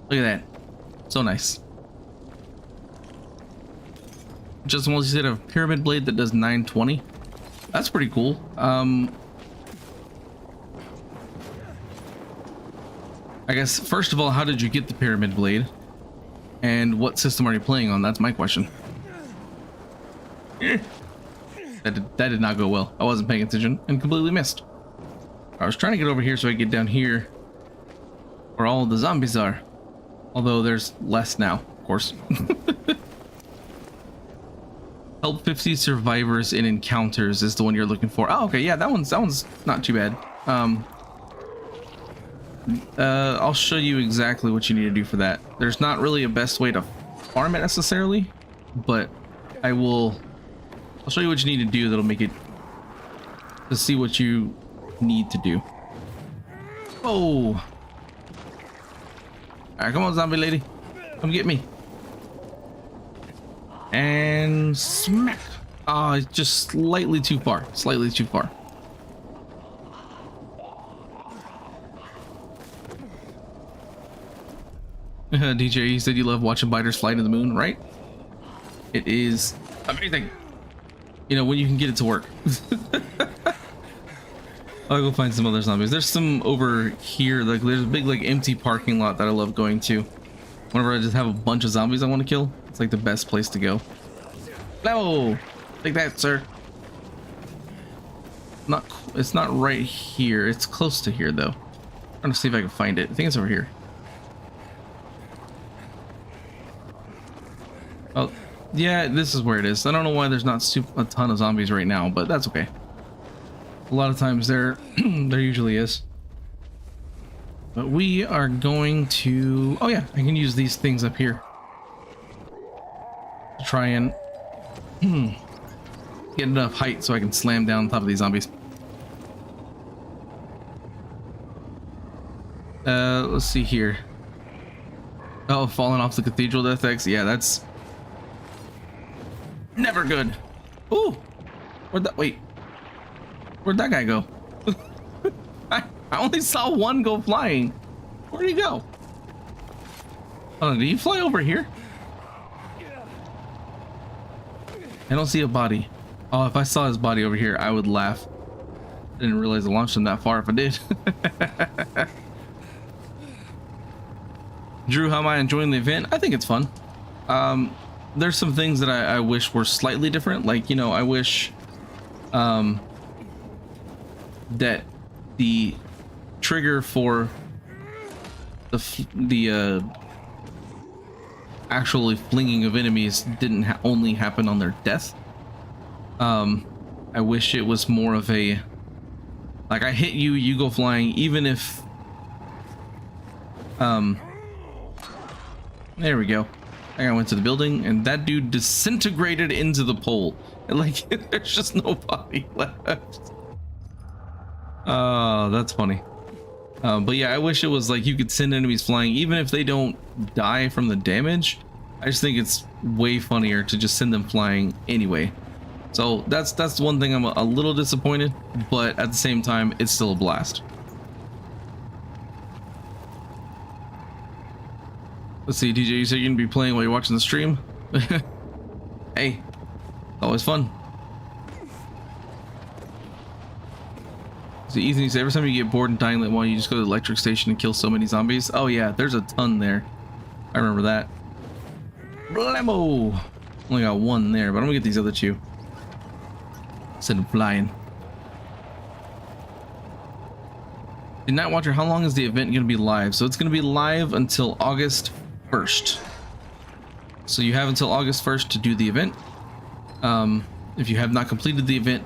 Look at that. So nice. Just once you said a pyramid blade that does 920. That's pretty cool. I guess first of all, how did you get the pyramid blade? And what system are you playing on? That's my question. That did not go well. I wasn't paying attention and completely missed. I was trying to get over here so I get down here where all the zombies are. Although there's less now, of course. Help 50 survivors in encounters is the one you're looking for. Oh, okay, yeah, that one's not too bad. I'll show you exactly what you need to do for that. There's not really a best way to farm it necessarily, but I'll show you what you need to do that'll make it to see what you need to do. Oh, all right, come on, zombie lady, come get me. And smack. Oh, it's just slightly too far. Slightly too far. DJ, you said you love watching biters fly to the moon, right? It is amazing. You know, when you can get it to work. I'll go find some other zombies. There's some over here. Like, there's a big, like, empty parking lot that I love going to. Whenever I just have a bunch of zombies I want to kill, it's like the best place to go. No! Take that, sir. It's not right here. It's close to here, though. I'm trying to see if I can find it. I think it's over here. Oh, yeah, this is where it is. I don't know why there's not a ton of zombies right now, but that's okay. A lot of times there usually is. But we are going to... Oh yeah, I can use these things up here to try and get enough height so I can slam down on top of these zombies. Let's see here. Oh, falling off the cathedral death X. Yeah, that's never good. Ooh, where'd that guy go? I only saw one go flying. Where'd he go? Oh, did he fly over here? I don't see a body. Oh, if I saw his body over here, I would laugh. I didn't realize I launched him that far if I did. Drew, how am I enjoying the event? I think it's fun. There's some things that I wish were slightly different. Like, you know, I wish that the trigger for the actually flinging of enemies didn't only happen on their death. I wish it was more of a, like, I hit you, you go flying, even if there we go. I went to the building and that dude disintegrated into the pole. And like, there's just no body left. Oh, that's funny. But yeah, I wish it was like you could send enemies flying, even if they don't die from the damage. I just think it's way funnier to just send them flying anyway. So that's one thing I'm a little disappointed, but at the same time, it's still a blast. Let's see, DJ, you said you're gonna be playing while you're watching the stream? Hey, always fun. See, Ethan, you say every time you get bored and dying like one, you just go to the electric station and kill so many zombies. Oh yeah, there's a ton there. I remember that. Blammo! Only got one there, but I'm gonna get these other two. Send them flying. Did not watch her. How long is the event gonna be live? So it's gonna be live until August 1st. So you have until August 1st to do the event. If you have not completed the event,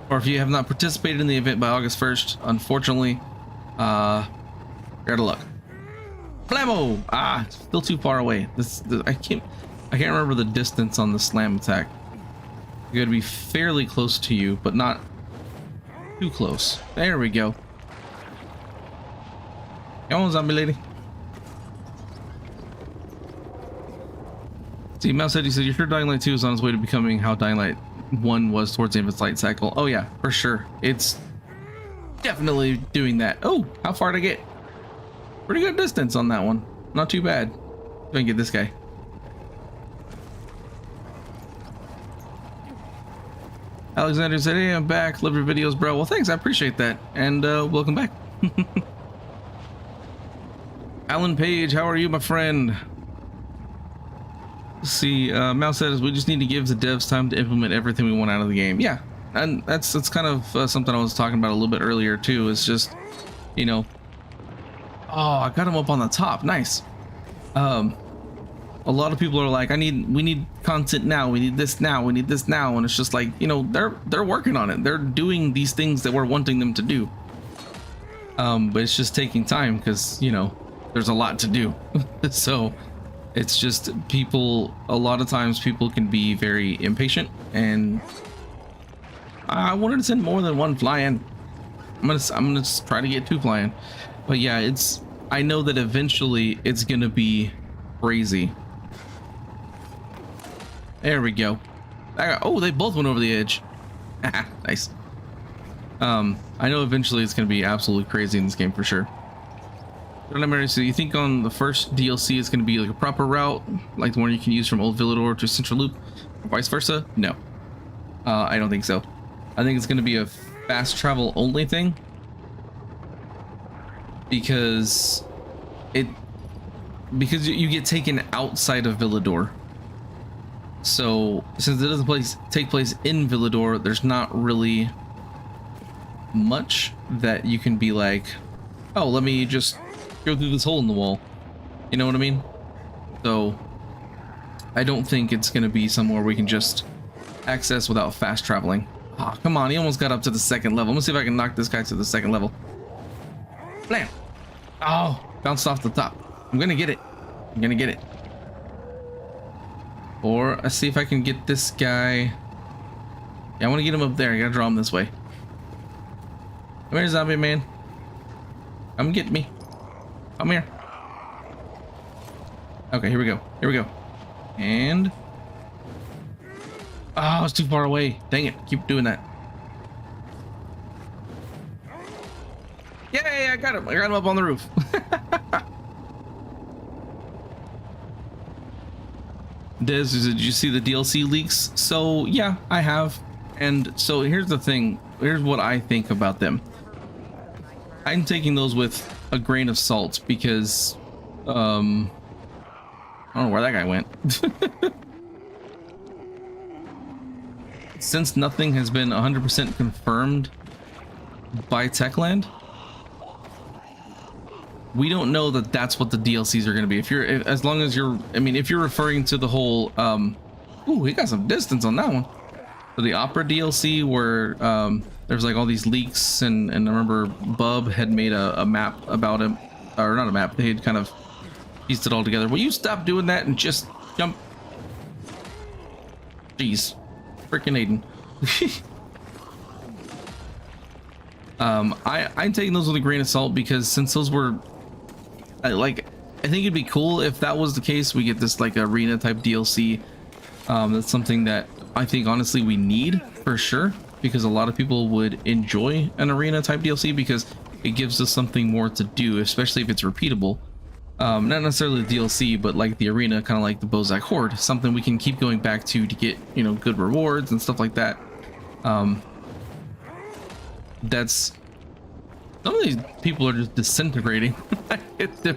or if you have not participated in the event by August 1st, unfortunately, you're out of luck. Blammo! Ah, it's still too far away. I can't remember the distance on the slam attack. You gotta be fairly close to you, but not too close. There we go. Come on, zombie lady. See, Mouse said, he said, you're sure Dying Light 2 is on its way to becoming how Dying Light 1 was towards the end of its light cycle. Oh yeah, for sure. It's definitely doing that. Oh, how far did I get? Pretty good distance on that one. Not too bad. If I can get this guy. Alexander said, hey, I'm back. Love your videos, bro. Well, thanks. I appreciate that. And welcome back. Alan Page, how are you, my friend? Let's see, Mal says, we just need to give the devs time to implement everything we want out of the game. Yeah, and that's kind of something I was talking about a little bit earlier, too. It's just, you know... Oh, I got him up on the top. Nice. A lot of people are like, we need content now, we need this now, we need this now, and it's just like, you know, they're working on it, they're doing these things that we're wanting them to do, but it's just taking time because, you know, there's a lot to do. So it's just people, a lot of times people can be very impatient, and I wanted to send more than one fly-in. I'm gonna just try to get 2 fly-in, but yeah, I know that eventually it's gonna be crazy. There we go. Oh, they both went over the edge. Nice. I know eventually it's going to be absolutely crazy in this game for sure. So you think on the first DLC it's going to be like a proper route, like the one you can use from Old Villador to Central Loop, or vice versa? No. I don't think so. I think it's going to be a fast travel only thing. Because you get taken outside of Villador. So since it doesn't take place in Villador, there's not really much that you can be like, oh, let me just go through this hole in the wall. You know what I mean? So I don't think it's going to be somewhere we can just access without fast traveling. Oh, come on, he almost got up to the 2nd level. Let's see if I can knock this guy to the 2nd level. Blam! Oh, bounced off the top. I'm gonna get it. I'm gonna get it. Or let's see if I can get this guy. Yeah, I want to get him up there. I gotta draw him this way. Come here, zombie man. Come get me. Come here. Okay, here we go. Here we go. And oh, it's too far away. Dang it. Keep doing that. Yay, I got him. I got him up on the roof. Dez, did you see the DLC leaks? So yeah, I have. And so here's the thing. Here's what I think about them. I'm taking those with a grain of salt because I don't know where that guy went. Since nothing has been 100% confirmed by Techland, we don't know that that's what the DLCs are going to be. As long as you're, I mean, if you're referring to the whole, ooh, he got some distance on that one. So the Opera DLC where there's like all these leaks, and I remember Bub had made a map about him, or not a map, they had kind of pieced it all together. Will you stop doing that and just jump? Jeez, freaking Aiden. I'm taking those with a grain of salt because since those were I think it'd be cool if that was the case. We get this like arena type DLC. That's something that I think honestly we need for sure, because a lot of people would enjoy an arena type DLC because it gives us something more to do, especially if it's repeatable. Not necessarily the DLC, but like the arena, kind of like the Bozak Horde, something we can keep going back to get, you know, good rewards and stuff like that. That's some of these people are just disintegrating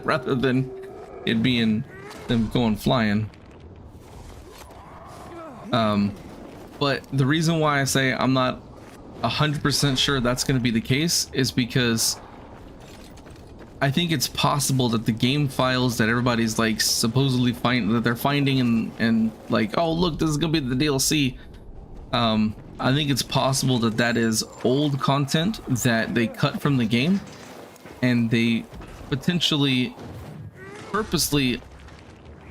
rather than it being them going flying. But the reason why I say I'm not 100% sure that's going to be the case is because I think it's possible that the game files that everybody's like supposedly they're finding and like, oh look, this is gonna be the DLC. I think it's possible that that is old content that they cut from the game, and they potentially purposely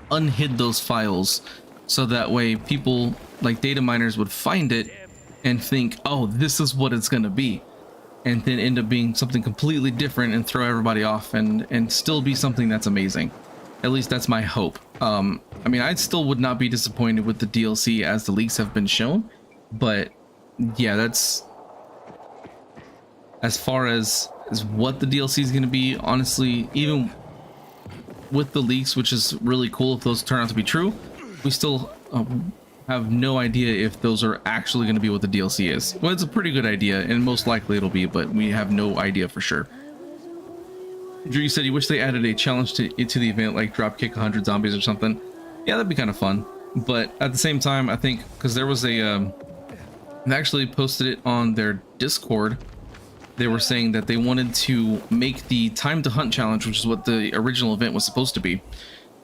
unhid those files so that way people like data miners would find it and think, oh, this is what it's gonna be, and then end up being something completely different and throw everybody off and still be something that's amazing. At least that's my hope. I mean, I still would not be disappointed with the DLC as the leaks have been shown, but yeah, that's as far as what the DLC is going to be. Honestly, even with the leaks, which is really cool if those turn out to be true, we still have no idea if those are actually going to be what the DLC is. Well, it's a pretty good idea, and most likely it'll be, but we have no idea for sure. Drew said you wish they added a challenge to the event, like drop kick 100 zombies or something. Yeah, that'd be kind of fun. But at the same time, I think because there was a they actually posted it on their Discord. They were saying that they wanted to make the time to hunt challenge, which is what the original event was supposed to be.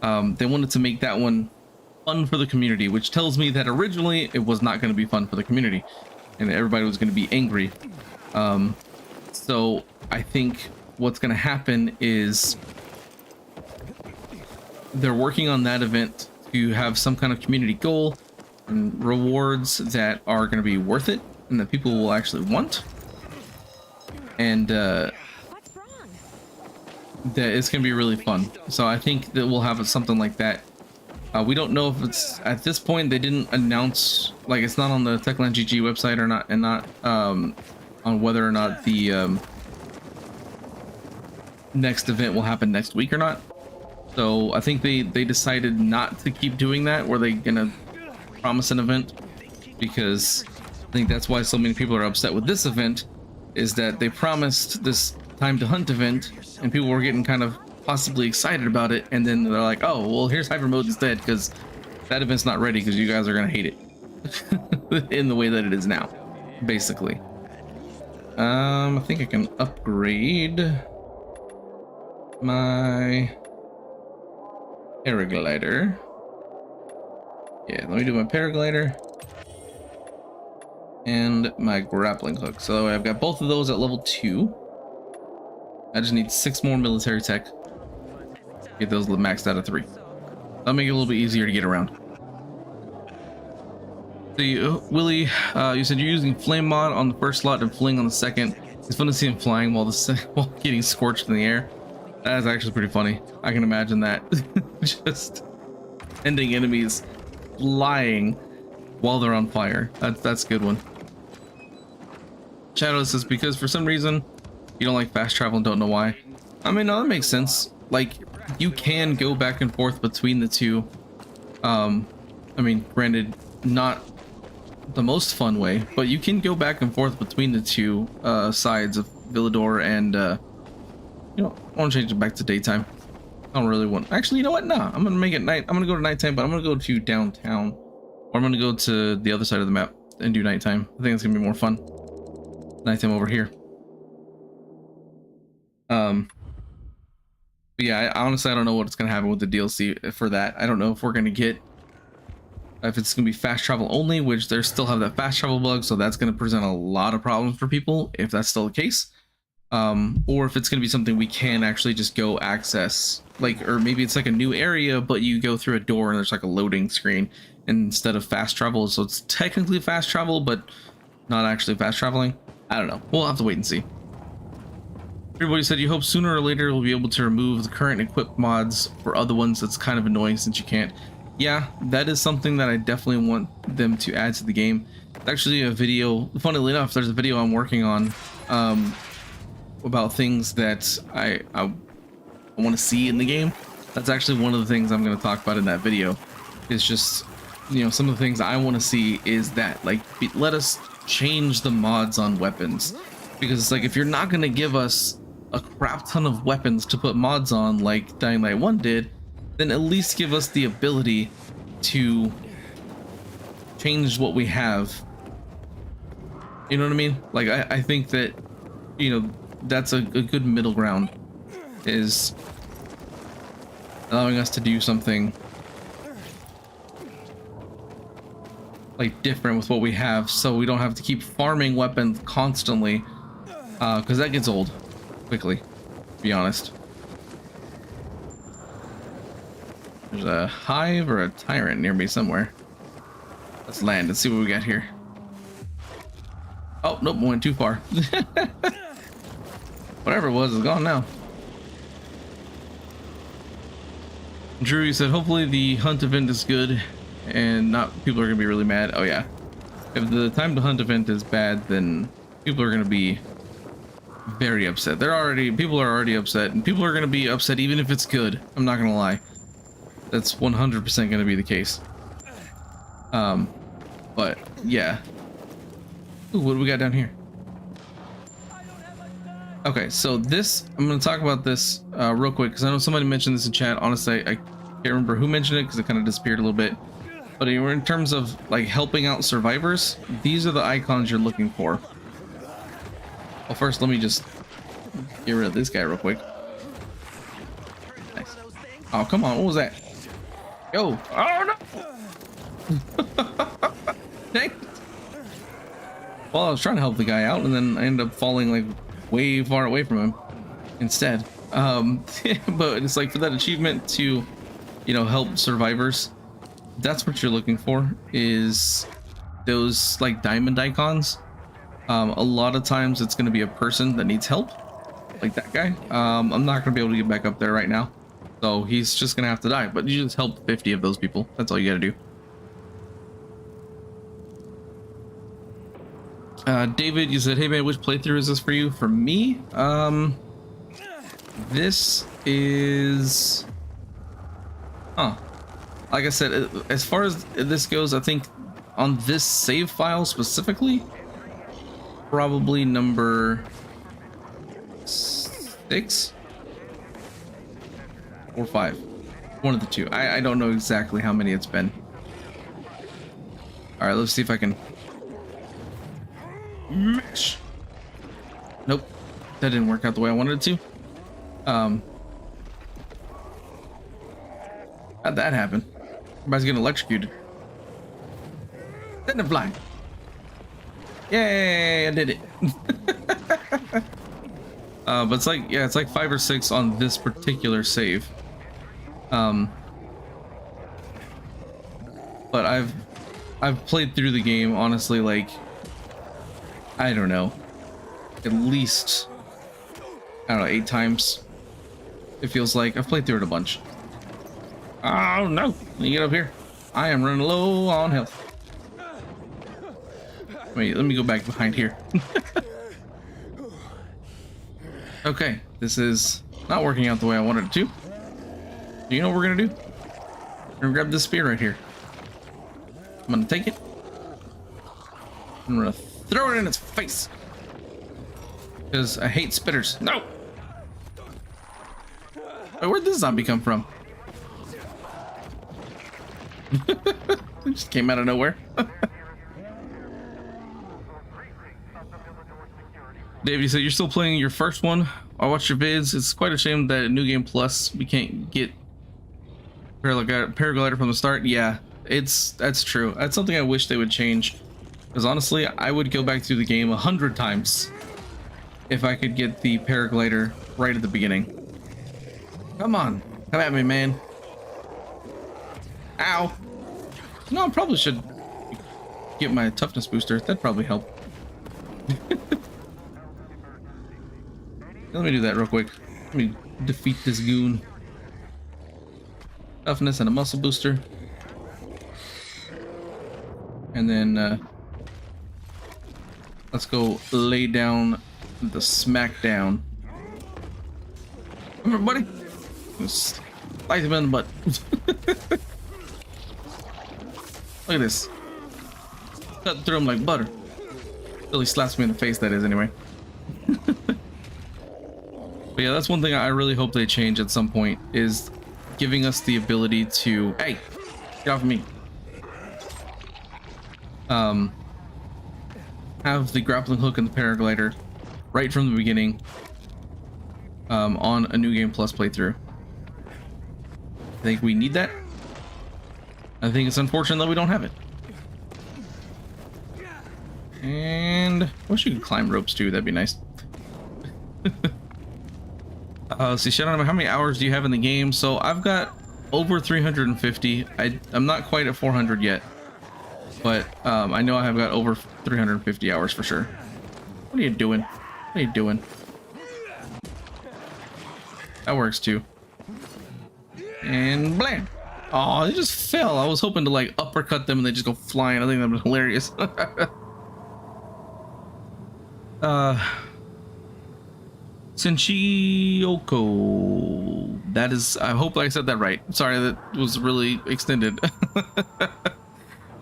They wanted to make that one fun for the community, which tells me that originally it was not going to be fun for the community and everybody was going to be angry. So I think what's going to happen is they're working on that event to have some kind of community goal and rewards that are going to be worth it and that people will actually want. And What's wrong? that it's going to be really fun. So I think that we'll have something like that. We don't know if it's at this point. They didn't announce, like, it's not on the Techland GG website or not, and not on whether or not the next event will happen next week or not. So I think they decided not to keep doing that, where they gonna promise an event, because I think that's why so many people are upset with this event, is that they promised this time to hunt event and people were getting kind of possibly excited about it, and then they're like, oh well, here's hyper mode instead because that event's not ready because you guys are gonna hate it in the way that it is now, basically. I think I can upgrade my paraglider. Yeah, let me do my paraglider and my grappling hook. So I've got both of those at level 2. I just need 6 more military tech. Get those maxed out of 3. That'll make it a little bit easier to get around. So Willie, you said you're using flame mod on the first slot and fling on the second. It's fun to see him flying while while getting scorched in the air. That is actually pretty funny. I can imagine that. Just ending enemies flying while they're on fire. That's a good one. Shadow says because for some reason you don't like fast travel and don't know why. I mean, no, that makes sense. Like, you can go back and forth between the two. I mean, granted, not the most fun way, but you can go back and forth between the two sides of Villador and you know, I want to change it back to daytime. I don't really want, actually, you know what, nah, I'm gonna make it night. I'm gonna go to nighttime, but I'm gonna go to downtown, or I'm gonna go to the other side of the map and do nighttime. I think it's gonna be more fun. Nighttime over here. But yeah, honestly, I don't know what's gonna happen with the DLC for that. I don't know if we're gonna get, if it's gonna be fast travel only, which they still have that fast travel bug, so that's gonna present a lot of problems for people if that's still the case. Or if it's gonna be something we can actually just go access, like, or maybe it's like a new area, but you go through a door and there's like a loading screen instead of fast travel, so it's technically fast travel, but not actually fast traveling. I don't know. We'll have to wait and see. Everybody said you hope sooner or later we'll be able to remove the current equip mods for other ones. That's kind of annoying since you can't. Yeah, that is something that I definitely want them to add to the game. It's actually a video, funnily enough, there's a video I'm working on about things that I want to see in the game. That's actually one of the things I'm going to talk about in that video. It's just, you know, some of the things I want to see is that, like, let us change the mods on weapons, because it's like, if you're not going to give us a crap ton of weapons to put mods on like Dying Light 1 did, then at least give us the ability to change what we have. You know what I mean? Like, I think that, you know, that's a good middle ground, is allowing us to do something like different with what we have, so we don't have to keep farming weapons constantly, because that gets old quickly, to be honest. There's a hive or a tyrant near me somewhere. Let's land and see what we got here. Oh, nope, went too far. Whatever it was is gone now. Drew, you said hopefully the hunt event is good and not people are gonna be really mad. Oh yeah, if the time to hunt event is bad, then people are gonna be very upset. People are already upset, and people are gonna be upset even if it's good. I'm not gonna lie, that's 100% gonna be the case. But yeah. Ooh, what do we got down here? Okay, so this, I'm going to talk about this real quick because I know somebody mentioned this in chat. Honestly, I can't remember who mentioned it because it kind of disappeared a little bit. But in terms of like helping out survivors, these are the icons you're looking for. Well, first, let me just get rid of this guy real quick. Nice. Oh, come on. What was that? Yo. Oh, no. Dang. Well, I was trying to help the guy out, and then I ended up falling like way far away from him instead. But it's like for that achievement to, you know, help survivors, that's what you're looking for, is those like diamond icons. A lot of times it's going to be a person that needs help, like that guy. I'm not going to be able to get back up there right now, so he's just going to have to die. But you just help 50 of those people. That's all you got to do. David, you said, hey man, which playthrough is this for you? For me, this is, like I said, as far as this goes, I think on this save file specifically, probably number 6 or 5, one of the two. I don't know exactly how many it's been. All right, let's see if I can mash. Nope, that didn't work out the way I wanted it to. How'd that happen? Everybody's getting electrocuted. Then the fly. Yay, I did it. But it's like, yeah, it's like 5 or 6 on this particular save. But I've played through the game, honestly, like, I don't know, at least, I don't know, 8 times. It feels like I've played through it a bunch. Oh no, let me get up here. I am running low on health. Wait, let me go back behind here. Okay, this is not working out the way I wanted it to. Do you know what we're gonna do? We're gonna grab this spear right here. I'm gonna take it. I'm gonna throw it in its face. Because I hate spitters. No! Wait, where'd this zombie come from? It just came out of nowhere. Dave, you said you're still playing your first one. I watched your vids. It's quite a shame that New Game Plus we can't get paraglider from the start. Yeah, that's true. That's something I wish they would change. Because honestly, I would go back through the game 100 times if I could get the paraglider right at the beginning. Come on, come at me, man. Ow. No, I probably should get my toughness booster. That'd probably help. Let me do that real quick. Let me defeat this goon. Toughness and a muscle booster. And then let's go lay down the smackdown. Come here, buddy. Just slice him in the butt. Look at this. Cut through him like butter. Till he slaps me in the face, that is, anyway. But yeah, that's one thing I really hope they change at some point, is giving us the ability to, hey, get off of me. Have the grappling hook and the paraglider right from the beginning on a New Game Plus playthrough. I think we need that. I think it's unfortunate that we don't have it. And I wish you could climb ropes too, that'd be nice. See, Shadow, how many hours do you have in the game? So I've got over 350. I'm not quite at 400 yet, but I know I have got over 350 hours for sure. What are you doing? What are you doing? That works too. And blam! Oh, they just fell. I was hoping to like uppercut them and they just go flying. I think that was hilarious. Senchioko. That is, I hope I said that right. Sorry, that was really extended.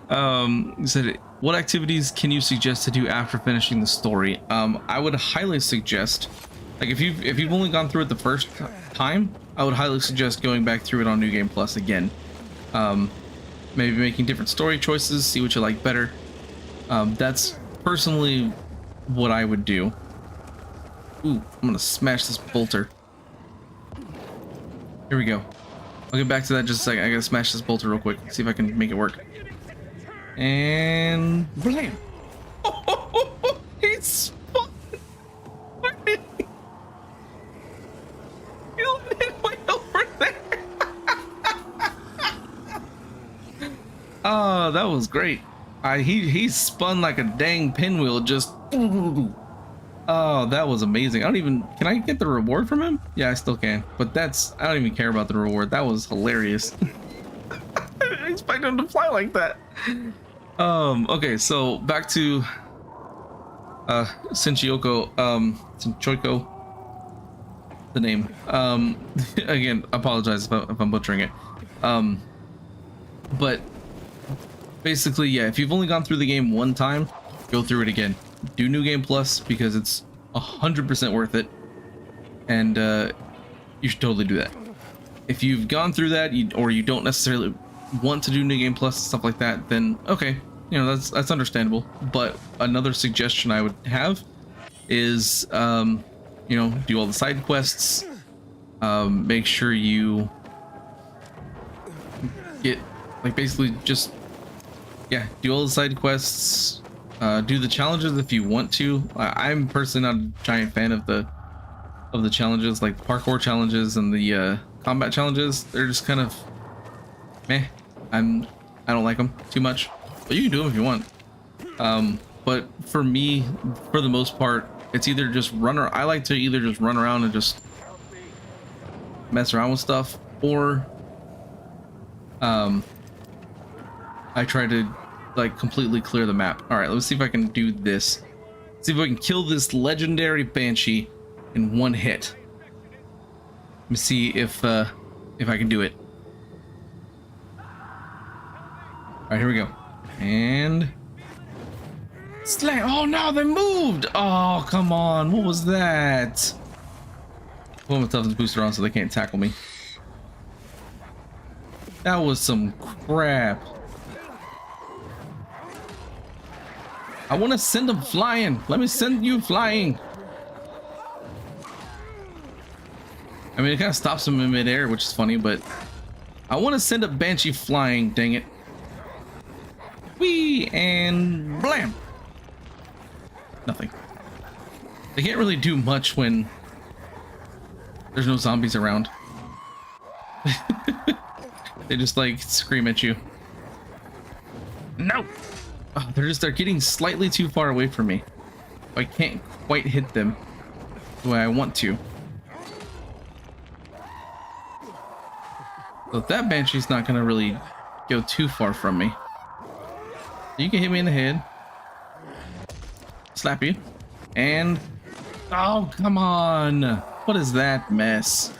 He said, what activities can you suggest to do after finishing the story? I would highly suggest, like if you've only gone through it the first time, I would highly suggest going back through it on New Game Plus again. Maybe making different story choices, see what you like better. That's personally what I would do. Ooh, I'm gonna smash this bolter. Here we go. I'll get back to that in just a second. I gotta smash this bolter real quick. See if I can make it work. And blam! Oh, he's spun! He landed way over there! Oh, that was great. He spun like a dang pinwheel, just. Oh, that was amazing. Can I get the reward from him? Yeah, I still can. But I don't even care about the reward. That was hilarious. I didn't expect him to fly like that. Okay, so back to Sinchoiko, the name. Again, I apologize if I'm butchering it. But basically, yeah, if you've only gone through the game one time, go through it again. Do New Game Plus because it's 100% worth it, and you should totally do that. If you've gone through that, or you don't necessarily want to do New Game Plus and stuff like that, then okay, you know, that's understandable. But another suggestion I would have is, you know, do all the side quests. Make sure you get, like, basically just, yeah, do all the side quests. Do the challenges if you want to. I'm personally not a giant fan of the challenges, like the parkour challenges and the combat challenges. They're just kind of meh. I don't like them too much, but you can do them if you want. But for me, for the most part, it's either just I like to either just run around and just mess around with stuff, or I try to like completely clear the map. All right, let's see if I can do this. See if I can kill this legendary Banshee in one hit. Let me see if I can do it. All right, here we go. And slam. Oh no, they moved. Oh, come on. What was that? Put my toughness booster on so they can't tackle me. That was some crap. I want to send them flying. Let me send you flying. I mean, it kind of stops them in midair, which is funny, but I want to send a Banshee flying, dang it. Whee! And blam! Nothing. They can't really do much when there's no zombies around. They just like scream at you. No! Oh, they're getting slightly too far away from me. I can't quite hit them the way I want to. So that Banshee's not gonna really go too far from me. You can hit me in the head, slap you, and oh, come on! What is that mess?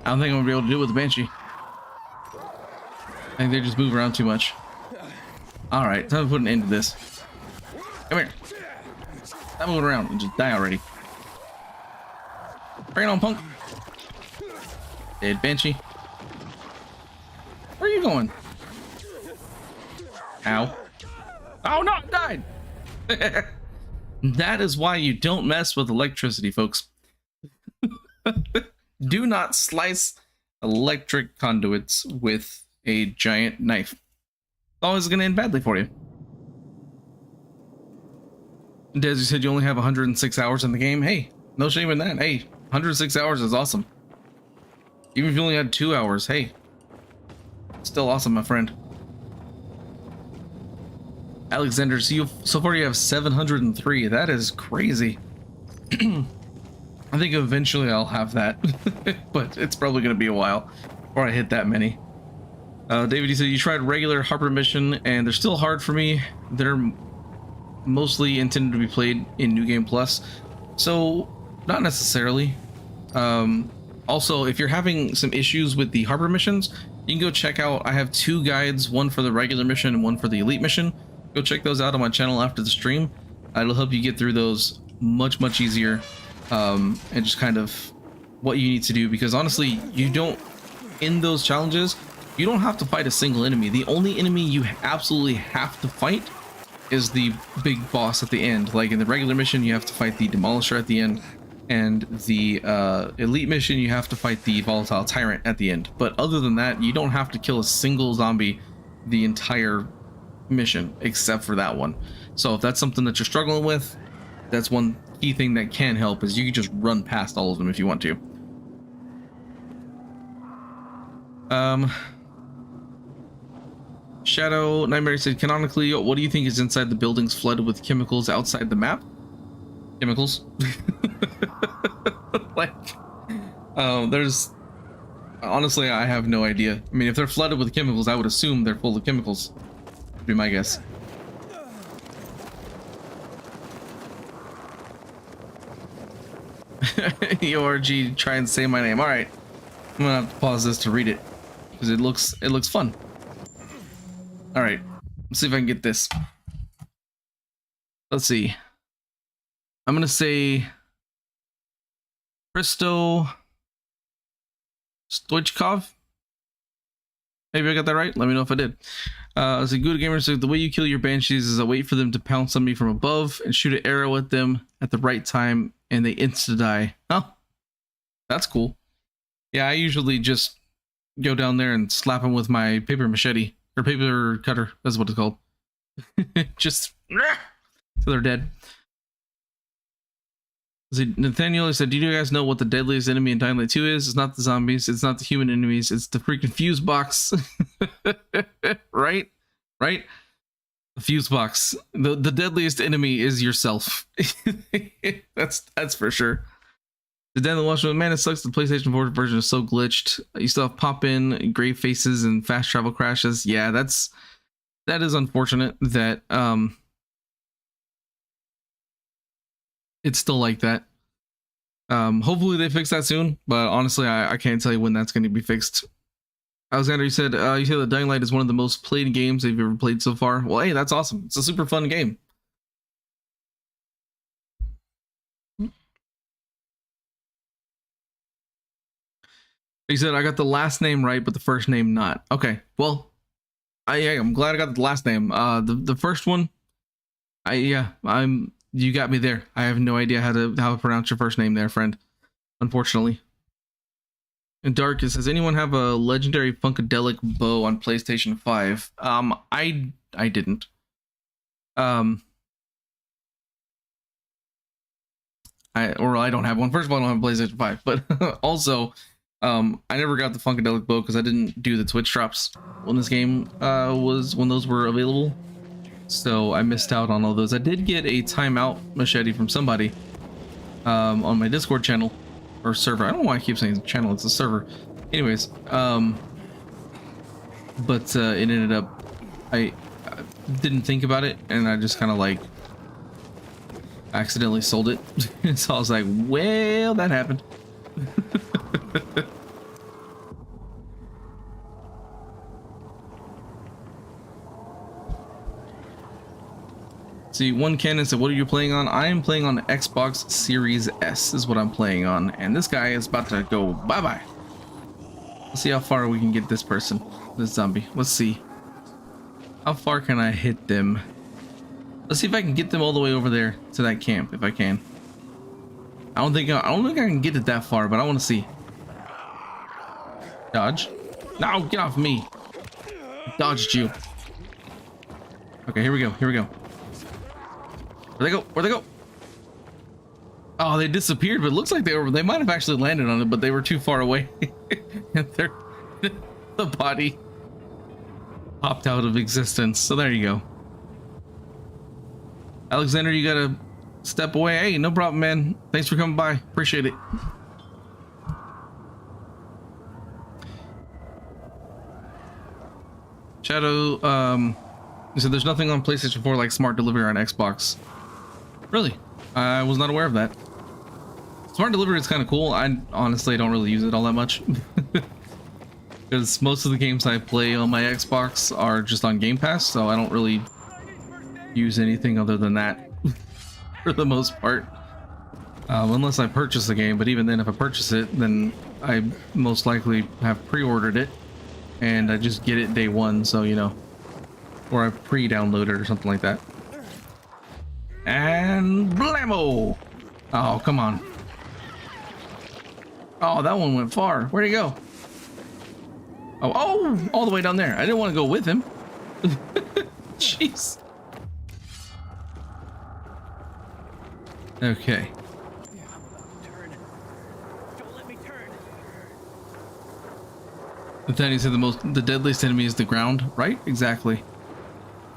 I don't think I'm gonna be able to do it with the Banshee. I think they just move around too much. All right, time to put an end to this. Come here. Stop moving around and just die already. Bring it on, punk. Dead Banshee. Where are you going? Ow. Oh no, I died. That is why you don't mess with electricity, folks. Do not slice electric conduits with a giant knife. It's always going to end badly for you. And as you said, you only have 106 hours in the game. Hey, no shame in that. Hey, 106 hours is awesome. Even if you only had 2 hours, hey, still awesome, my friend. Alexander, so far you have 703. That is crazy. I think eventually I'll have that, but it's probably going to be a while before I hit that many. David, you said you tried regular Harper mission and they're still hard for me. They're mostly intended to be played in New Game Plus, so not necessarily. Also, if you're having some issues with the Harper missions, you can go check out, I have 2 guides, one for the regular mission and one for the elite mission. Go check those out on my channel after the stream. It'll help you get through those much easier, and just kind of what you need to do, because honestly, you don't, in those challenges, you don't have to fight a single enemy. The only enemy you absolutely have to fight is the big boss at the end. Like in the regular mission, you have to fight the Demolisher at the end, and the elite mission, you have to fight the Volatile Tyrant at the end. But other than that, you don't have to kill a single zombie the entire mission, except for that one. So if that's something that you're struggling with, that's one key thing that can help, is you can just run past all of them if you want to. Shadow Nightmare said, canonically, what do you think is inside the buildings flooded with chemicals outside the map? Chemicals? Like, there's, honestly, I have no idea. I mean, if they're flooded with chemicals, I would assume they're full of chemicals. Would be my guess. EORG, try and say my name. All right, I'm gonna have to pause this to read it because it looks fun. All right, let's see if I can get this. Let's see. I'm gonna say Christo Stoichkov. Maybe I got that right. Let me know if I did. As a good gamer, so the way you kill your Banshees is I wait for them to pounce on me from above and shoot an arrow at them at the right time, and they insta die. Oh, that's cool. Yeah, I usually just go down there and slap them with my paper machete or paper cutter. That's what it's called. Just till they're dead. Nathaniel said, do you guys know what the deadliest enemy in Dying Light 2 is? It's not the zombies, it's not the human enemies, it's the freaking fuse box. Right? The fuse box. The deadliest enemy is yourself. That's for sure. The Den of the Watchman, man, it sucks. The PlayStation 4 version is so glitched. You still have pop-in, grave faces, and fast travel crashes. Yeah, that is unfortunate that it's still like that. Hopefully they fix that soon, but honestly, I can't tell you when that's going to be fixed. Alexander, you said that Dying Light is one of the most played games they've ever played so far. Well, hey, that's awesome. It's a super fun game. He said, I got the last name right, but the first name not. Okay, well, I'm glad I got the last name. The first one, you got me there. I have no idea how to pronounce your first name there, friend. Unfortunately. And Dark, it says, anyone have a legendary Funkadelic bow on PlayStation 5? I didn't. I don't have one. First of all, I don't have a PlayStation 5, but also, I never got the Funkadelic bow because I didn't do the Twitch drops when this game when those were available. So I missed out on all those. I did get a timeout machete from somebody on my Discord channel or server. I don't know why I keep saying channel, it's a server. Anyways, but it ended up, I didn't think about it and I just kind of like accidentally sold it. So I was like, well, that happened. See, one Cannon said, what are you playing on? I am playing on Xbox Series S is what I'm playing on. And this guy is about to go bye-bye. Let's see how far we can get this person, this zombie. Let's see. How far can I hit them? Let's see if I can get them all the way over there to that camp, if I can. I don't think I can get it that far, but I want to see. Dodge. No, get off me. Dodged you. Okay, here we go. Where'd they go? Oh, they disappeared, but it looks like they might have actually landed on it, but they were too far away. And the body popped out of existence. So there you go. Alexander, you gotta step away. Hey, no problem, man. Thanks for coming by. Appreciate it. Shadow, he said there's nothing on PlayStation 4 like smart delivery on Xbox. Really? I was not aware of that. Smart delivery is kind of cool. I honestly don't really use it all that much. because most of the games I play on my Xbox are just on Game Pass, so I don't really use anything other than that for the most part, unless I purchase the game. But even then, if I purchase it, then I most likely have pre-ordered it and I just get it day one, so you know, or I pre-downloaded or something like that. And blammo! Oh, come on. Oh, that one went far. Where'd he go? Oh, all the way down there. I didn't want to go with him. Jeez. Okay. Turn. Don't let me turn. Nathaniel said the deadliest enemy is the ground, right? Exactly.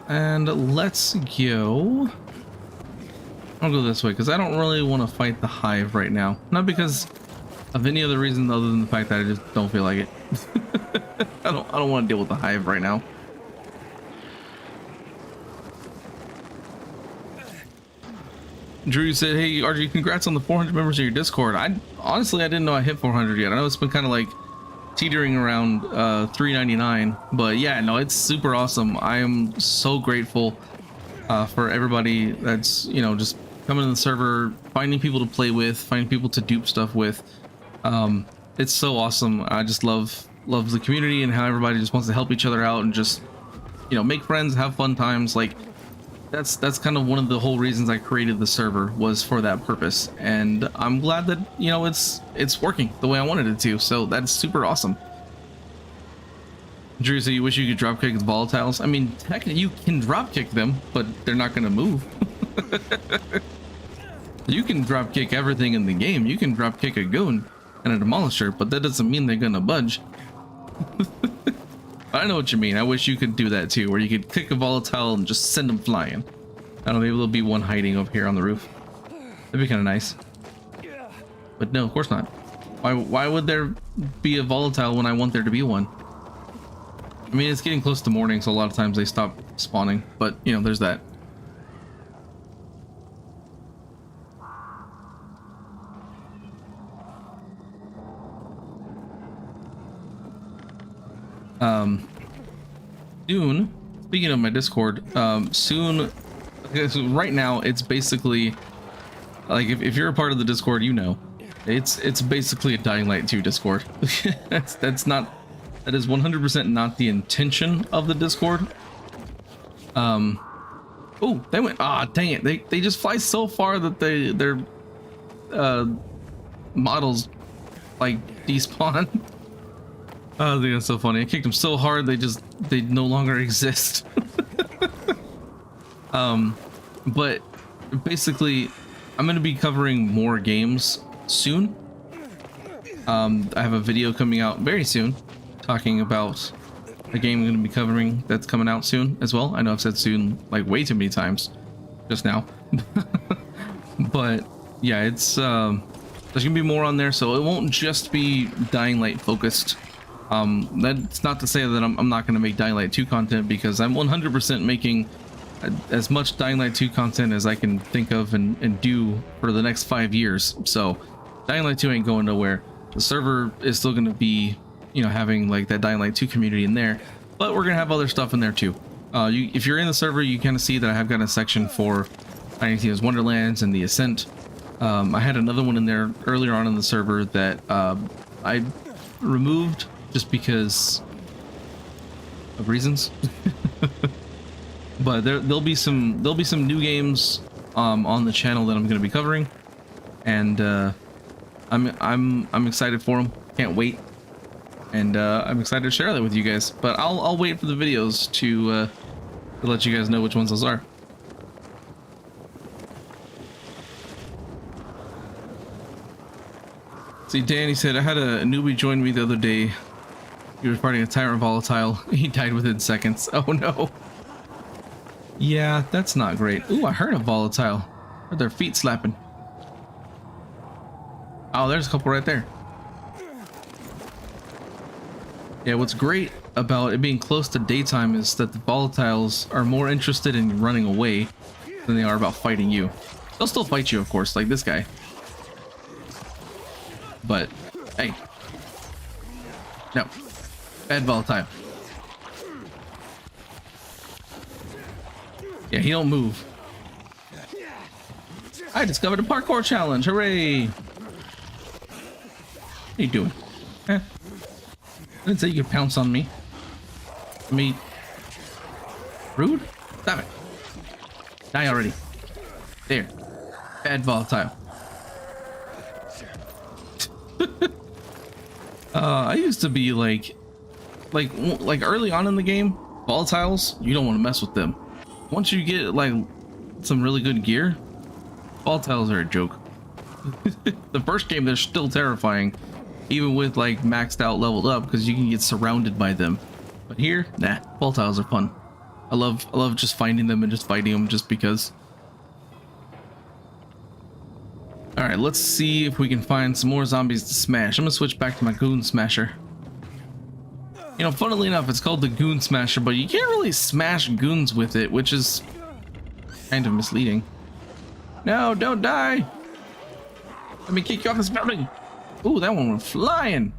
And let's go. I'll go this way because I don't really want to fight the hive right now. Not because of any other reason other than the fact that I just don't feel like it. I don't want to deal with the hive right now. Drew said, "Hey RG, congrats on the 400 members of your Discord." Honestly, I didn't know I hit 400 yet. I know it's been kind of like teetering around 399, but yeah, no, it's super awesome. I am so grateful for everybody that's, you know, just coming to the server, finding people to play with, finding people to dupe stuff with. It's so awesome. I just love the community and how everybody just wants to help each other out and just, you know, make friends, have fun times. Like that's kind of one of the whole reasons I created the server, was for that purpose. And I'm glad that, you know, it's working the way I wanted it to. So that's super awesome. Drew, so you wish you could dropkick the volatiles? I mean, technically you can dropkick them, but they're not going to move. You can dropkick everything in the game. You can dropkick a goon and a demolisher, but that doesn't mean they're going to budge. I know what you mean. I wish you could do that too, where you could kick a volatile and just send them flying. I don't know, maybe there'll be one hiding over here on the roof. That'd be kind of nice. But no, of course not. Why would there be a volatile when I want there to be one? I mean, it's getting close to morning, so a lot of times they stop spawning, but you know, there's that. Soon, speaking of my Discord, soon, okay, so right now it's basically like, if you're a part of the Discord, you know, it's basically a Dying Light 2 Discord. that is 100% not the intention of the Discord. Oh, they went, dang it, they just fly so far that their models like despawn. Oh, I think that's so funny. I kicked them so hard they no longer exist. But basically I'm going to be covering more games soon. I have a video coming out very soon talking about a game I'm going to be covering that's coming out soon as well. I know I've said soon like way too many times just now. But yeah, it's there's gonna be more on there, so it won't just be Dying Light focused. That's not to say that I'm not going to make Dying Light 2 content, because I'm 100% making as much Dying Light 2 content as I can think of and do for the next 5 years. So Dying Light 2 ain't going nowhere. The server is still going to be, you know, having like that Dying Light 2 community in there, but we're going to have other stuff in there too. If you're in the server, you kind of see that I have got a section for Tiny Tina's Wonderlands and the Ascent. I had another one in there earlier on in the server that I removed just because of reasons. But there'll be some new games on the channel that I'm going to be covering, and I'm excited for them. Can't wait, and I'm excited to share that with you guys. But I'll wait for the videos to let you guys know which ones those are. See, Danny said, I had a newbie join me the other day. He was fighting a tyrant volatile. He died within seconds. Oh no. Yeah, that's not great. Ooh, I heard a volatile. Heard their feet slapping. Oh, there's a couple right there. Yeah, what's great about it being close to daytime is that the volatiles are more interested in running away than they are about fighting you. They'll still fight you, of course, like this guy. But, hey. No. Bad Volatile. Yeah, he don't move. I discovered a parkour challenge. Hooray! What are you doing? I didn't say you could pounce on me. I mean, rude? Stop it. Die already. There. Bad Volatile. I used to be like early on in the game, volatiles, you don't want to mess with them. Once you get like some really good gear, volatiles are a joke. The first game, they're still terrifying, even with like maxed out leveled up, because you can get surrounded by them. But here, nah, volatiles are fun. I love just finding them and just fighting them just because. All right, let's see if we can find some more zombies to smash. I'm gonna switch back to my goon smasher. You know, funnily enough, it's called the goon smasher, but you can't really smash goons with it, which is kind of misleading. No, don't die. Let me kick you off this building. Ooh, that one went flying.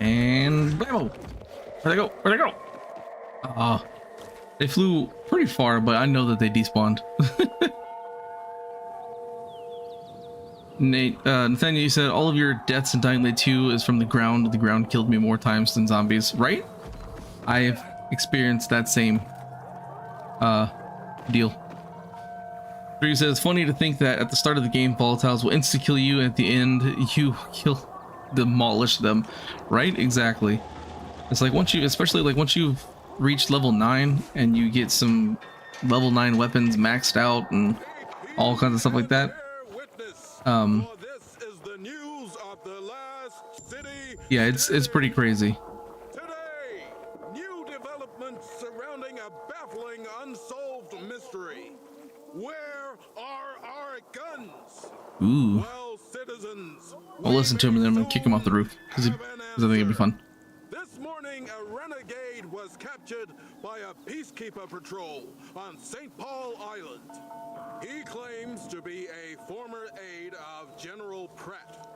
And blammo. Where'd they go? Where'd they go? They flew pretty far, but I know that they despawned. Nate, Nathaniel, you said all of your deaths in Dying Light 2 is from the ground. The ground killed me more times than zombies, right? I've experienced that same deal. Drew says it's funny to think that at the start of the game, volatiles will insta-kill you, and at the end, you demolish them, right? Exactly. It's like once you, especially like once you've reached level 9 and you get some level 9 weapons maxed out and all kinds of stuff like that. Yeah, it's pretty crazy. Today, new developments surrounding a baffling unsolved mystery. Where are our guns? Ooh. Well, citizens, I'll listen to him and then I'm gonna kick him off the roof because I think it'd be fun. This morning, a renegade was captured by a peacekeeper patrol on St. Paul Island. He claims to be a former aide of General Pratt,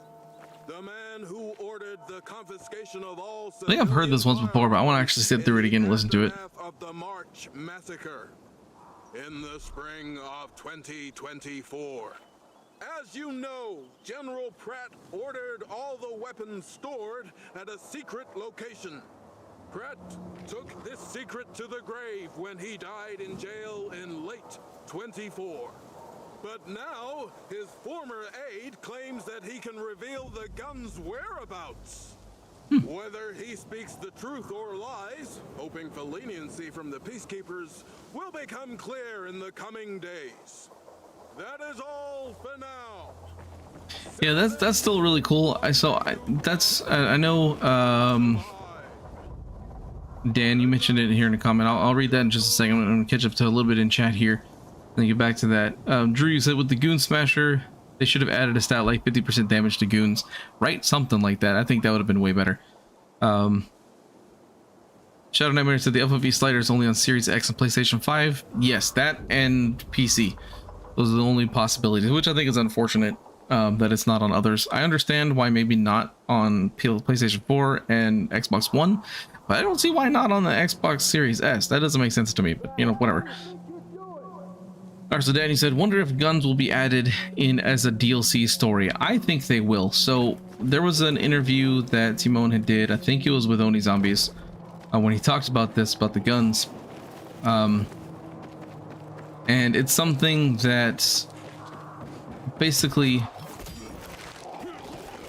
the man who ordered the confiscation of all. I think I've heard this once before, but I want to actually sit through it again and listen to it. Of the March massacre in the spring of 2024. As you know, General Pratt ordered all the weapons stored at a secret location. Pratt took this secret to the grave when he died in jail in late 24. But now, his former aide claims that he can reveal the gun's whereabouts. Whether he speaks the truth or lies, hoping for leniency from the peacekeepers, will become clear in the coming days. That is all for now. Yeah, that's still really cool. I know Dan, you mentioned it here in a comment. I'll read that in just a second. I'm gonna catch up to a little bit in chat here. Then get back to that. Drew, you said with the Goon Smasher, they should have added a stat like 50% damage to goons, right? Something like that. I think that would have been way better. Shadow Nightmare said the FOV slider is only on Series X and PlayStation 5. Yes, that and PC. Those are the only possibilities, which I think is unfortunate that it's not on others. I understand why maybe not on PlayStation 4 and Xbox One, but I don't see why not on the Xbox Series S. That doesn't make sense to me, but you know, whatever. Alright, so Danny said, wonder if guns will be added in as a DLC story. I think they will. So there was an interview that Timon had did, I think it was with Oni Zombies, when he talked about this, about the guns. And it's something that basically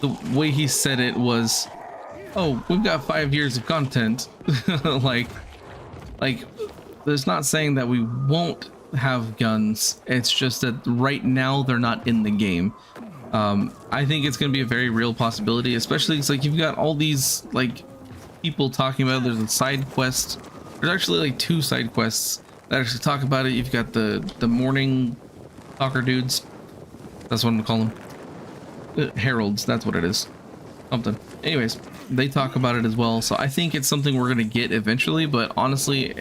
the way he said it was, oh, we've got 5 years of content. like there's not saying that we won't have guns, it's just that right now they're not in the game. I think it's going to be a very real possibility, especially it's like you've got all these like people talking about it. There's a side quest, there's actually like 2 side quests that actually talk about it. You've got the morning talker dudes, that's what I'm gonna call them, heralds, that's what it is, something. Anyways, they talk about it as well, so I think it's something we're gonna get eventually, but honestly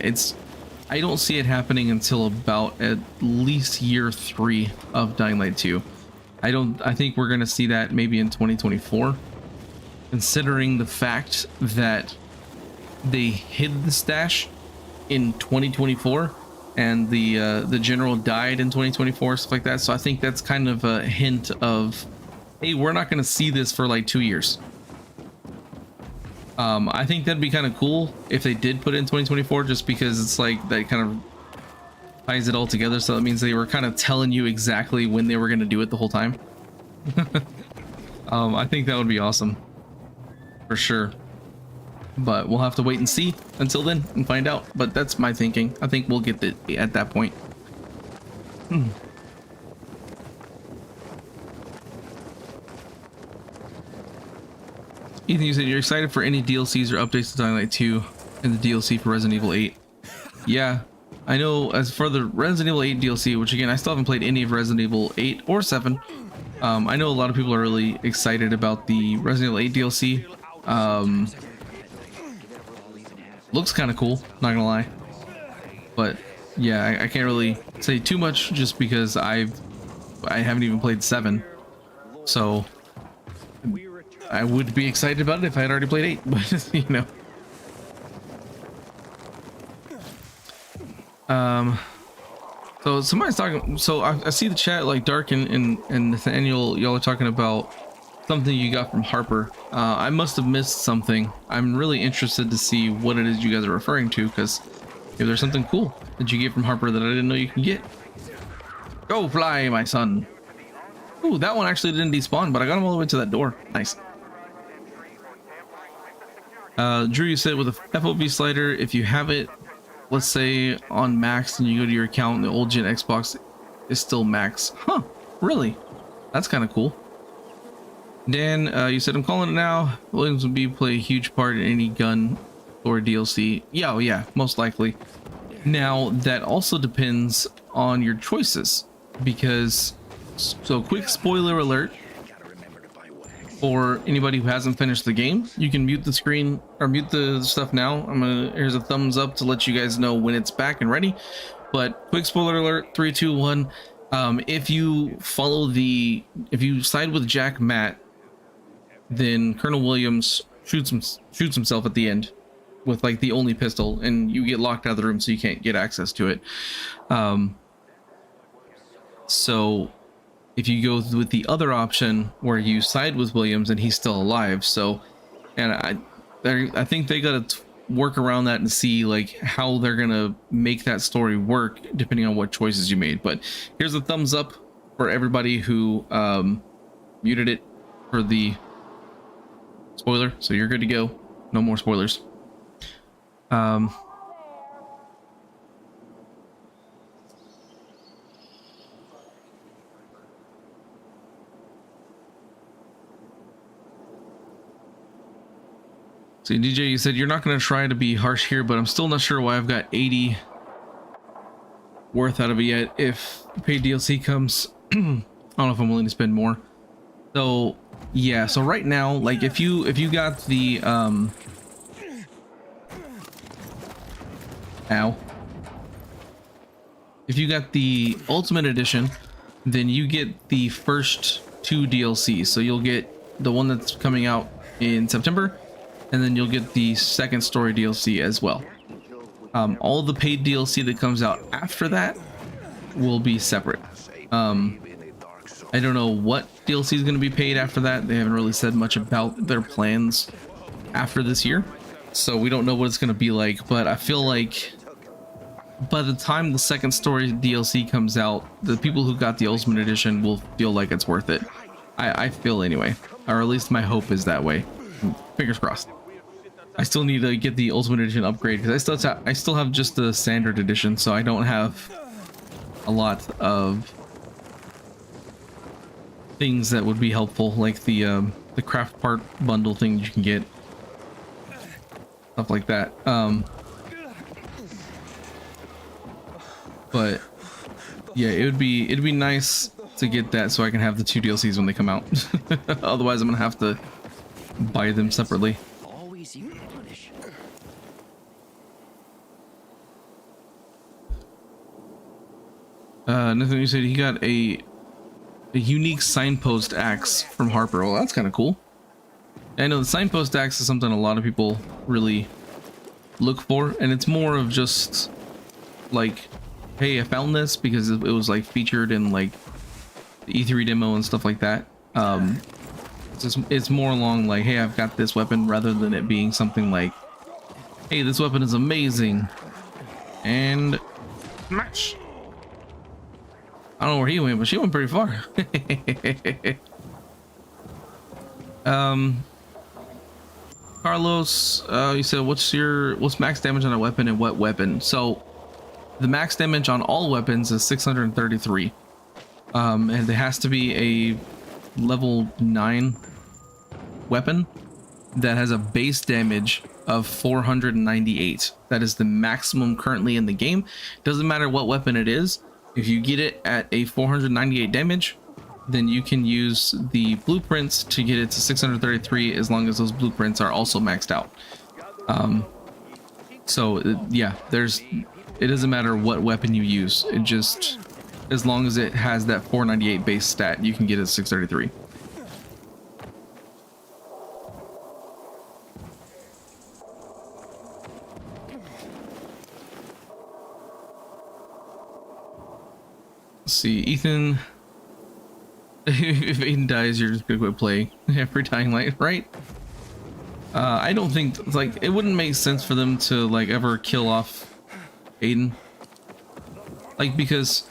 I don't see it happening until about at least year 3 of Dying Light 2. I think we're gonna see that maybe in 2024. considering the fact that they hid the stash in 2024 and the general died in 2024, stuff like that. So I think that's kind of a hint of, hey, we're not going to see this for like 2 years. I think that'd be kind of cool if they did put it in 2024, just because it's like that kind of ties it all together. So that means they were kind of telling you exactly when they were going to do it the whole time. I think that would be awesome for sure, but we'll have to wait and see until then and find out. But that's my thinking. I think we'll get it at that point. Ethan, you said you're excited for any DLCs or updates to Dying Light 2 and the DLC for Resident Evil 8. Yeah, I know. As for the Resident Evil 8 DLC, which again, I still haven't played any of Resident Evil 8 or 7. I know a lot of people are really excited about the Resident Evil 8 DLC. Looks kind of cool, not gonna lie. But yeah, I can't really say too much just because I haven't even played 7. So I would be excited about it if I had already played 8, but you know. So somebody's talking. So I see the chat, like Dark and Nathaniel. Y'all are talking about something you got from Harper. I must have missed something. I'm really interested to see what it is you guys are referring to, because if there's something cool that you get from Harper that I didn't know you can get. Go fly, my son. Ooh, that one actually didn't despawn, but I got him all the way to that door. Nice. Drew, you said with a FOV slider, if you have it, let's say on max, and you go to your account, the old gen Xbox is still max. Huh? Really? That's kind of cool. Dan, you said I'm calling it now. Williams would be play a huge part in any gun or DLC. Yeah, oh yeah, most likely. Now that also depends on your choices, because so quick spoiler alert. For anybody who hasn't finished the game, you can mute the screen or mute the stuff now. Here's a thumbs up to let you guys know when it's back and ready. But quick spoiler alert, 3, 2, 1. If you side with Jack Matt, then Colonel Williams shoots himself at the end with like the only pistol, and you get locked out of the room, so you can't get access to it. So if you go with the other option where you side with Williams and he's still alive, so, and I think they gotta work around that and see like how they're gonna make that story work depending on what choices you made. But here's a thumbs up for everybody who muted it for the spoiler, so you're good to go. No more spoilers. So DJ, you said you're not going to try to be harsh here, but I'm still not sure why I've got 80 worth out of it yet. If paid DLC comes, I don't know if I'm willing to spend more. So yeah, so right now, like if you got the if you got the Ultimate Edition, then you get the first 2 DLCs. So you'll get the one that's coming out in September, and then you'll get the second story DLC as well. All the paid DLC that comes out after that will be separate. I don't know what DLC is going to be paid after that. They haven't really said much about their plans after this year, so we don't know what it's going to be like. But I feel like by the time the second story DLC comes out, the people who got the Ultimate Edition will feel like it's worth it. I feel anyway, or at least my hope is that way. Fingers crossed. I still need to get the Ultimate Edition upgrade because I still have just the standard edition, so I don't have a lot of things that would be helpful, like the craft part bundle thing you can get, stuff like that. But yeah, it'd be nice to get that so I can have the 2 DLCs when they come out. Otherwise, I'm gonna have to buy them separately. Always you to punish. Nathan, you said he got a unique signpost axe from Harper. Well, that's kind of cool. I know the signpost axe is something a lot of people really look for, and it's more of just like, hey, I found this because it was like featured in like the E3 demo and stuff like that. It's more along like, hey, I've got this weapon, rather than it being something like, hey, this weapon is amazing and match. I don't know where he went, but she went pretty far. Carlos, you said what's max damage on a weapon and what weapon? So the max damage on all weapons is 633. And it has to be a level 9 weapon that has a base damage of 498. That is the maximum currently in the game. Doesn't matter what weapon it is. If you get it at a 498 damage, then you can use the blueprints to get it to 633, as long as those blueprints are also maxed out. Yeah, it doesn't matter what weapon you use. It just, as long as it has that 498 base stat, you can get it at 633. Let's see, Ethan. If Aiden dies, you're just gonna quit playing every Dying Light, right? I don't think, like, it wouldn't make sense for them to like ever kill off Aiden, like, because,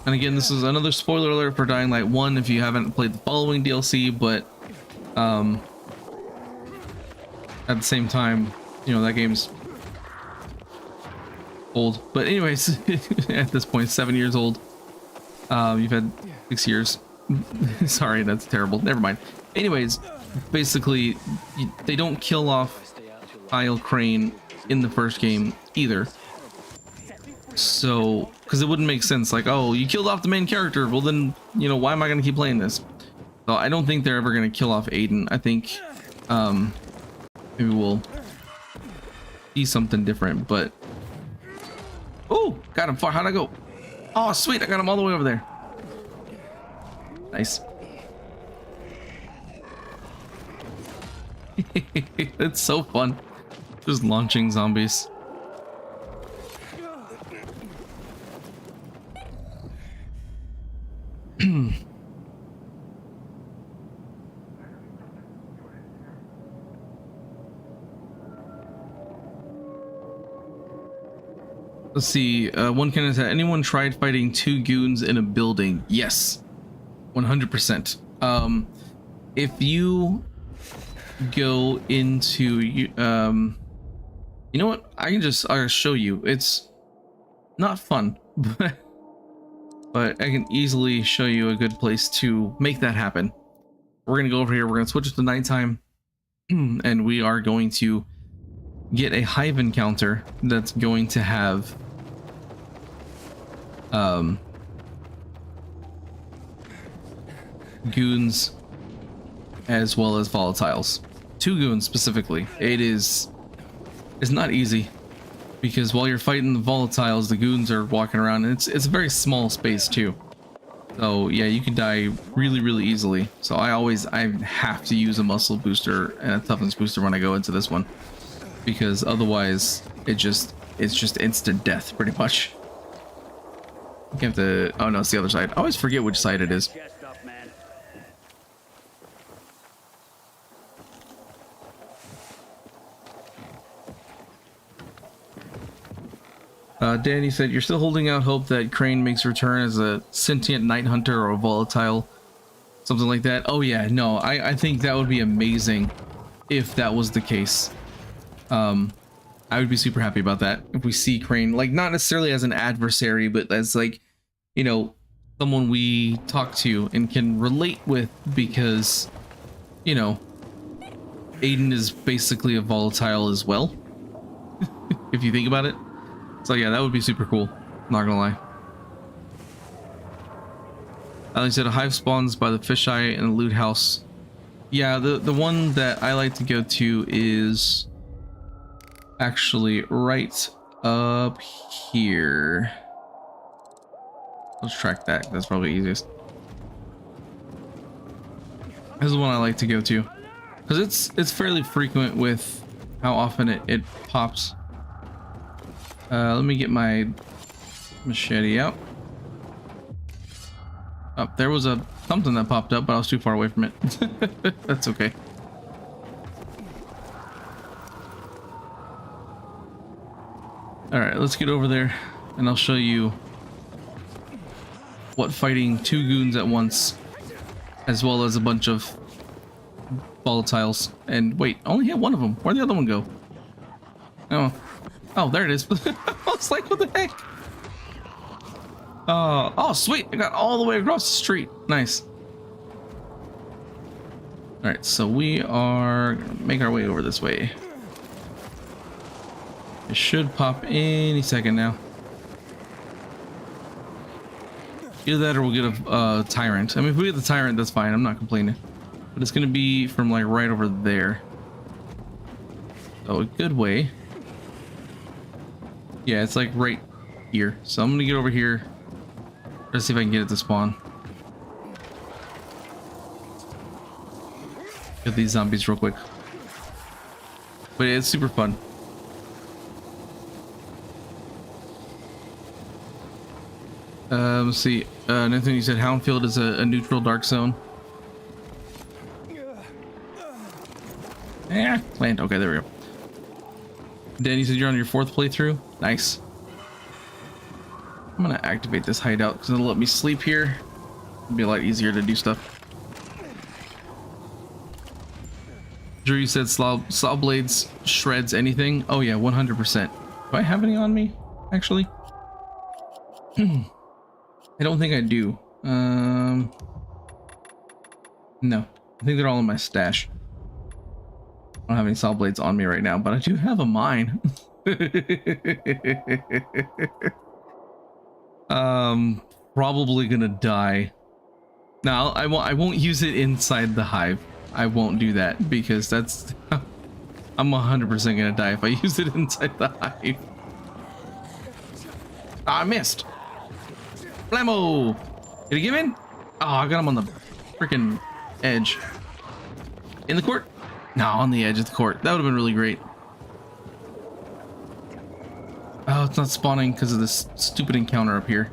and again, this is another spoiler alert for Dying Light 1 if you haven't played the following DLC, but at the same time, you know, that game's old. But anyways, at this point, 7 years old. You've had 6 years. Sorry, that's terrible. Never mind. Anyways, basically, they don't kill off Kyle Crane in the first game either. So, because it wouldn't make sense. Like, oh, you killed off the main character. Well, then, you know, why am I going to keep playing this? So I don't think they're ever going to kill off Aiden. I think maybe we'll see something different. But oh, got him far. How'd I go? Oh, sweet! I got him all the way over there. Nice. It's so fun, just launching zombies. Let's see. One can has anyone tried fighting 2 goons in a building? Yes, 100%. If you go into you know what, I'll show you. It's not fun, but I can easily show you a good place to make that happen. We're gonna go over here, we're gonna switch it to nighttime, and we are going to get a hive encounter that's going to have goons as well as volatiles. 2 goons specifically. It's not easy, because while you're fighting the volatiles, the goons are walking around, and it's a very small space too. So yeah, you can die really easily. So I have to use a muscle booster and a toughness booster when I go into this one, because otherwise it's just instant death pretty much. You have to, oh no, it's the other side. I always forget which side it is. Danny said, you're still holding out hope that Crane makes return as a sentient night hunter or a volatile, something like that. Oh yeah, no, I think that would be amazing if that was the case. I would be super happy about that if we see Crane, like, not necessarily as an adversary, but as, like, you know, someone we talk to and can relate with, because, you know, Aiden is basically a volatile as well, if you think about it. So yeah, that would be super cool, not gonna lie. Alex said a hive spawns by the fisheye and the loot house. Yeah, the one that I like to go to is actually right up here. Let's track that. That's probably easiest. This is the one I like to go to, because it's fairly frequent with how often it pops. Let me get my machete out. Oh, there was something that popped up, but I was too far away from it. That's okay. All right, let's get over there and I'll show you what fighting 2 goons at once, as well as a bunch of volatiles. And wait, I only hit one of them. Where'd the other one go? Oh, there it is. I was like, what the heck? Oh, sweet. I got all the way across the street. Nice. All right, so we are gonna make our way over this way. It should pop any second now. Either that or we'll get a tyrant. I mean, if we get the tyrant, that's fine. I'm not complaining. But it's going to be from like right over there. Oh, a good way. Yeah, it's like right here. So I'm going to get over here. Let's see if I can get it to spawn. Get these zombies real quick. But yeah, it's super fun. Let's see. Nathan, you said Houndfield is a neutral dark zone. Yeah, land. Okay, there we go. Dan, you said you're on your 4th playthrough. Nice. I'm gonna activate this hideout because it'll let me sleep here. It'll be a lot easier to do stuff. Drew, you said saw blades shreds anything. Oh yeah, 100%. Do I have any on me? Actually, I don't think I do. No, I think they're all in my stash. I don't have any saw blades on me right now, but I do have a mine. Probably gonna die. Now I won't use it inside the hive. I won't do that because that's I'm 100% gonna die if I use it inside the hive. Oh, I missed. Blammo! Did he give in? Oh, I got him on the freaking edge. In the court? No, on the edge of the court. That would have been really great. Oh, it's not spawning because of this stupid encounter up here.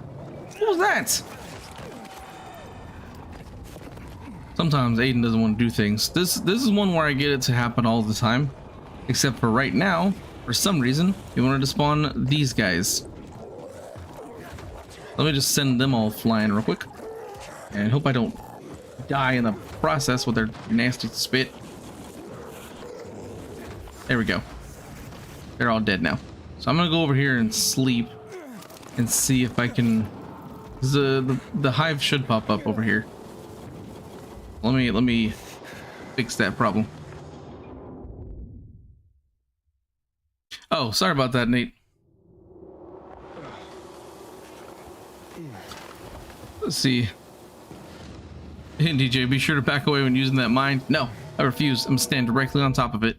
What was that? Sometimes Aiden doesn't want to do things. This is one where I get it to happen all the time. Except for right now, for some reason, he wanted to spawn these guys. Let me just send them all flying real quick. And hope I don't die in the process with their nasty spit. There we go. They're all dead now. So I'm gonna go over here and sleep and see if I can. The hive should pop up over here. Let me fix that problem. Oh, sorry about that, Nate. Let's see. Hey, DJ, be sure to back away when using that mine. No, I refuse. I'm gonna stand directly on top of it.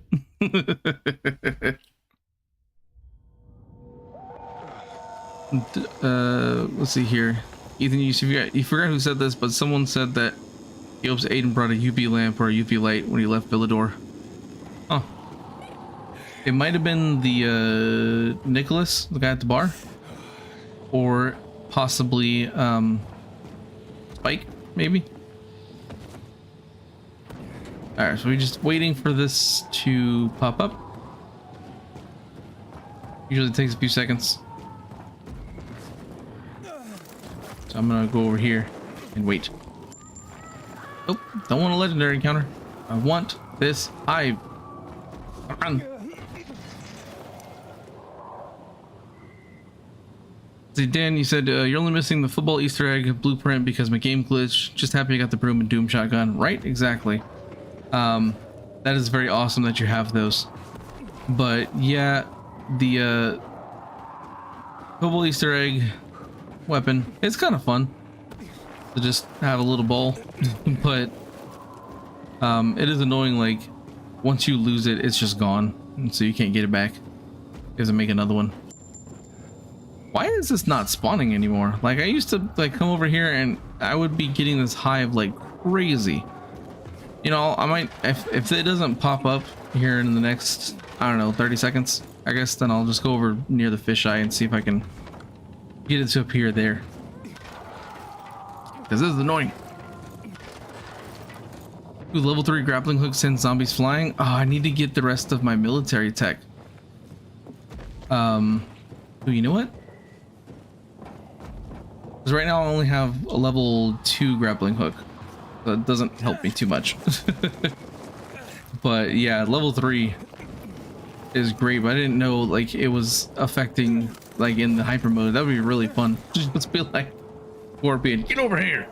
Let's see here. Ethan, you forgot who said this, but someone said that he hopes Aiden brought a UV lamp or a UV light when he left Villador. Huh. It might have been the Nicholas, the guy at the bar, or possibly Spike, maybe. All right, so we're just waiting for this to pop up. Usually takes a few seconds. So I'm gonna go over here and wait. Oh, don't want a legendary encounter. I want this hive. Run. See, Dan, you said you're only missing the football Easter egg blueprint because my game glitched. Just happy I got the broom and doom shotgun. Right? Exactly. That is very awesome that you have those. But yeah, the football Easter egg weapon, it's kind of fun to just have a little bowl. But it is annoying, like once you lose it, it's just gone, and so you can't get it back. You have to make another one. Why is this not spawning anymore? Like, I used to like come over here and I would be getting this hive like crazy. You know, I might, if it doesn't pop up here in the next, I don't know, 30 seconds, I guess, then I'll just go over near the fisheye and see if I can get it to appear there. Because this is annoying. Ooh, level 3 grappling hook sends zombies flying. Oh, I need to get the rest of my military tech. Oh, you know what? Because right now I only have a level 2 grappling hook. So it doesn't help me too much. But yeah, level 3 is great, but I didn't know like it was affecting like in the hyper mode. That would be really fun. Just be like Scorpion, get over here,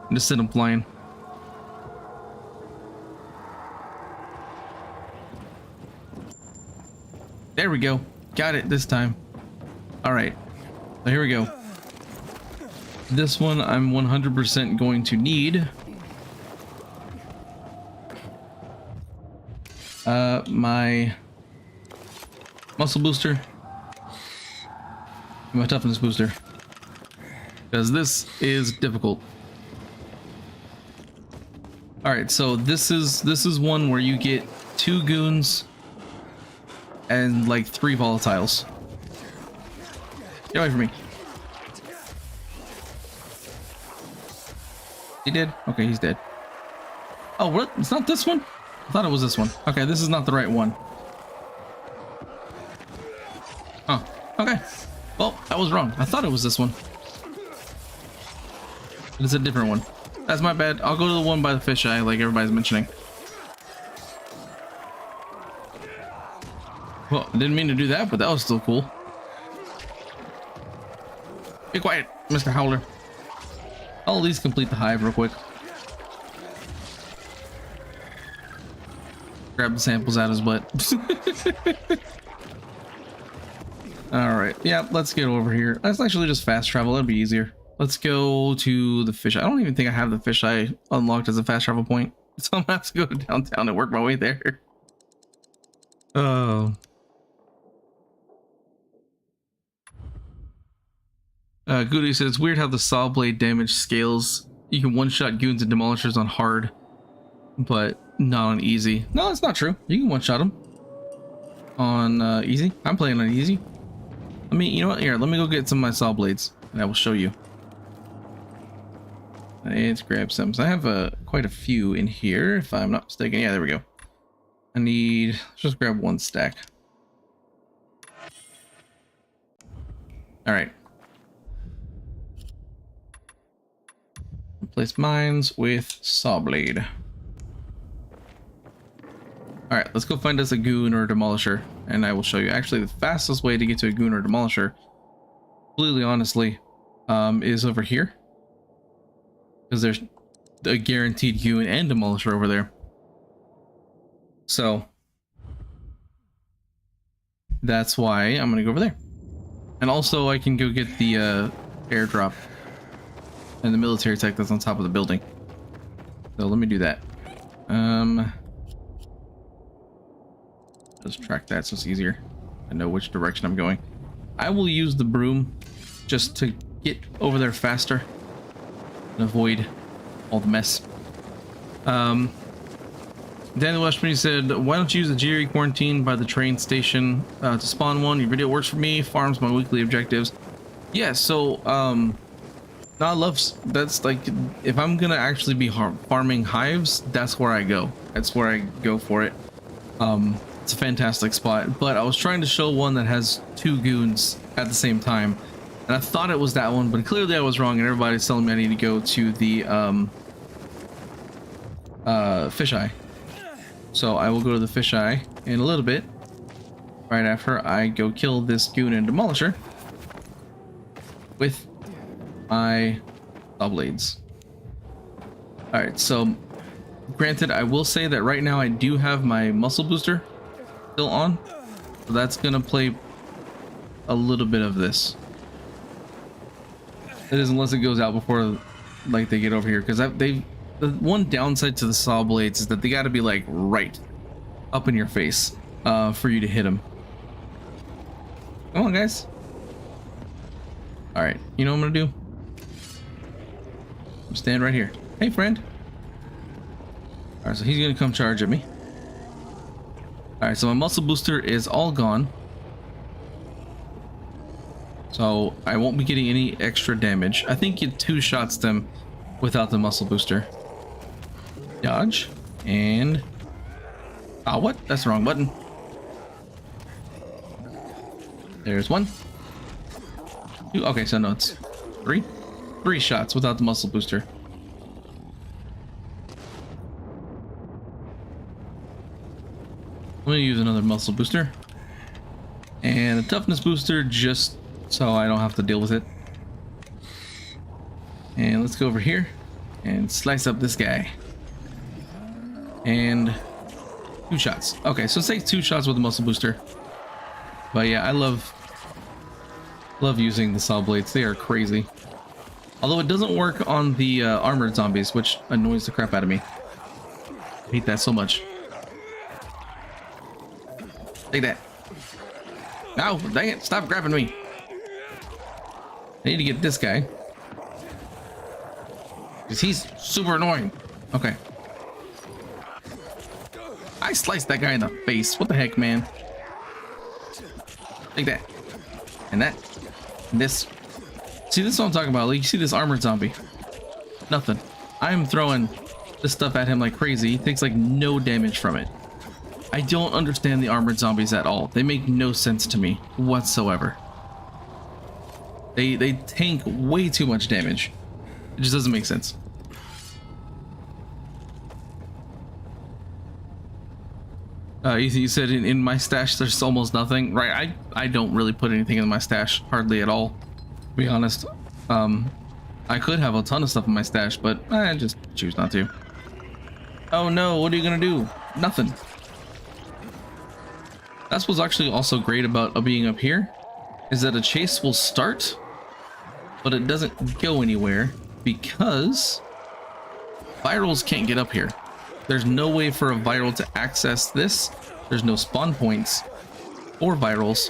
and just send him flying. There we go. Got it this time. All right, so here we go. This one I'm 100% going to need my muscle booster, my toughness booster, because this is difficult. All right, so this is one where you get 2 goons and like 3 volatiles. Get away from me. He did? Okay, he's dead. Oh, what? It's not this one? I thought it was this one. Okay, this is not the right one. Oh, okay. Well, I was wrong. I thought it was this one. But it's a different one. That's my bad. I'll go to the one by the fisheye, like everybody's mentioning. Well, I didn't mean to do that, but that was still cool. Be quiet, Mr. Howler. I'll at least complete the hive real quick. Grab the samples out of his butt. All right, yeah, let's get over here. Let's actually just fast travel. That'd be easier. Let's go to the fisheye. I don't even think I have the fisheye unlocked as a fast travel point, so I'm gonna have to go downtown and work my way there. Oh. Goody says it's weird how the saw blade damage scales. You can one-shot goons and demolishers on hard, but not on easy. No, that's not true. You can one-shot them on easy. I'm playing on easy. Let me, you know what? Here, let me go get some of my saw blades, and I will show you. Let's grab some. So I have quite a few in here, if I'm not mistaken. Yeah, there we go. I need. Let's just grab 1 stack. All right. Replace mines with saw blade. All right, let's go find us a goon or a demolisher, and I will show you. Actually, the fastest way to get to a goon or a demolisher, completely honestly, is over here, because there's a guaranteed goon and demolisher over there. So that's why I'm gonna go over there, and also I can go get the airdrop and the military tech that's on top of the building. So let me do that. Just track that so it's easier. I know which direction I'm going. I will use the broom just to get over there faster and avoid all the mess. Daniel Westman said, why don't you use the GRE quarantine by the train station to spawn one? Your video works for me, farms my weekly objectives. Yeah, so no, I love, that's like, if I'm gonna actually be farming hives, that's where I go. That's where I go for it. It's a fantastic spot, but I was trying to show one that has 2 goons at the same time, and I thought it was that one, but clearly I was wrong, and everybody's telling me I need to go to the fisheye. So I will go to the fisheye in a little bit, right after I go kill this goon and demolisher with my saw blades. All right, so granted, I will say that right now I do have my muscle booster still on, so that's gonna play a little bit of this. It is, unless it goes out before like they get over here, because the one downside to the saw blades is that they got to be like right up in your face for you to hit them. Come on, guys. All right, you know what I'm gonna do? I'm stand right here. Hey, friend. Alright, so he's gonna come charge at me. Alright, so my muscle booster is all gone. So I won't be getting any extra damage. I think you two-shots them without the muscle booster. Dodge. And... oh, what? That's the wrong button. There's one. Two. Okay, so no, it's three. 3 shots without the muscle booster. I'm gonna use another muscle booster. And a toughness booster just so I don't have to deal with it. And let's go over here and slice up this guy. And 2 shots. Okay, so say 2 shots with the muscle booster. But yeah, I love using the saw blades. They are crazy. Although it doesn't work on the armored zombies, which annoys the crap out of me. I hate that so much. Take that. No, dang it, stop grabbing me. I need to get this guy. Because he's super annoying. Okay. I sliced that guy in the face. What the heck, man? Take that. And that. And this. See, this is what I'm talking about. Like, you see this armored zombie. Nothing. I'm throwing this stuff at him like crazy. He takes like no damage from it. I don't understand the armored zombies at all. They make no sense to me whatsoever. They tank way too much damage. It just doesn't make sense. You said in my stash there's almost nothing, right? I don't really put anything in my stash, hardly at all, to be honest. I could have a ton of stuff in my stash, but I just choose not to. Oh no, what are you gonna do? Nothing. That's what's actually also great about being up here, is that a chase will start, but it doesn't go anywhere because virals can't get up here. There's no way for a viral to access this. There's no spawn points or virals.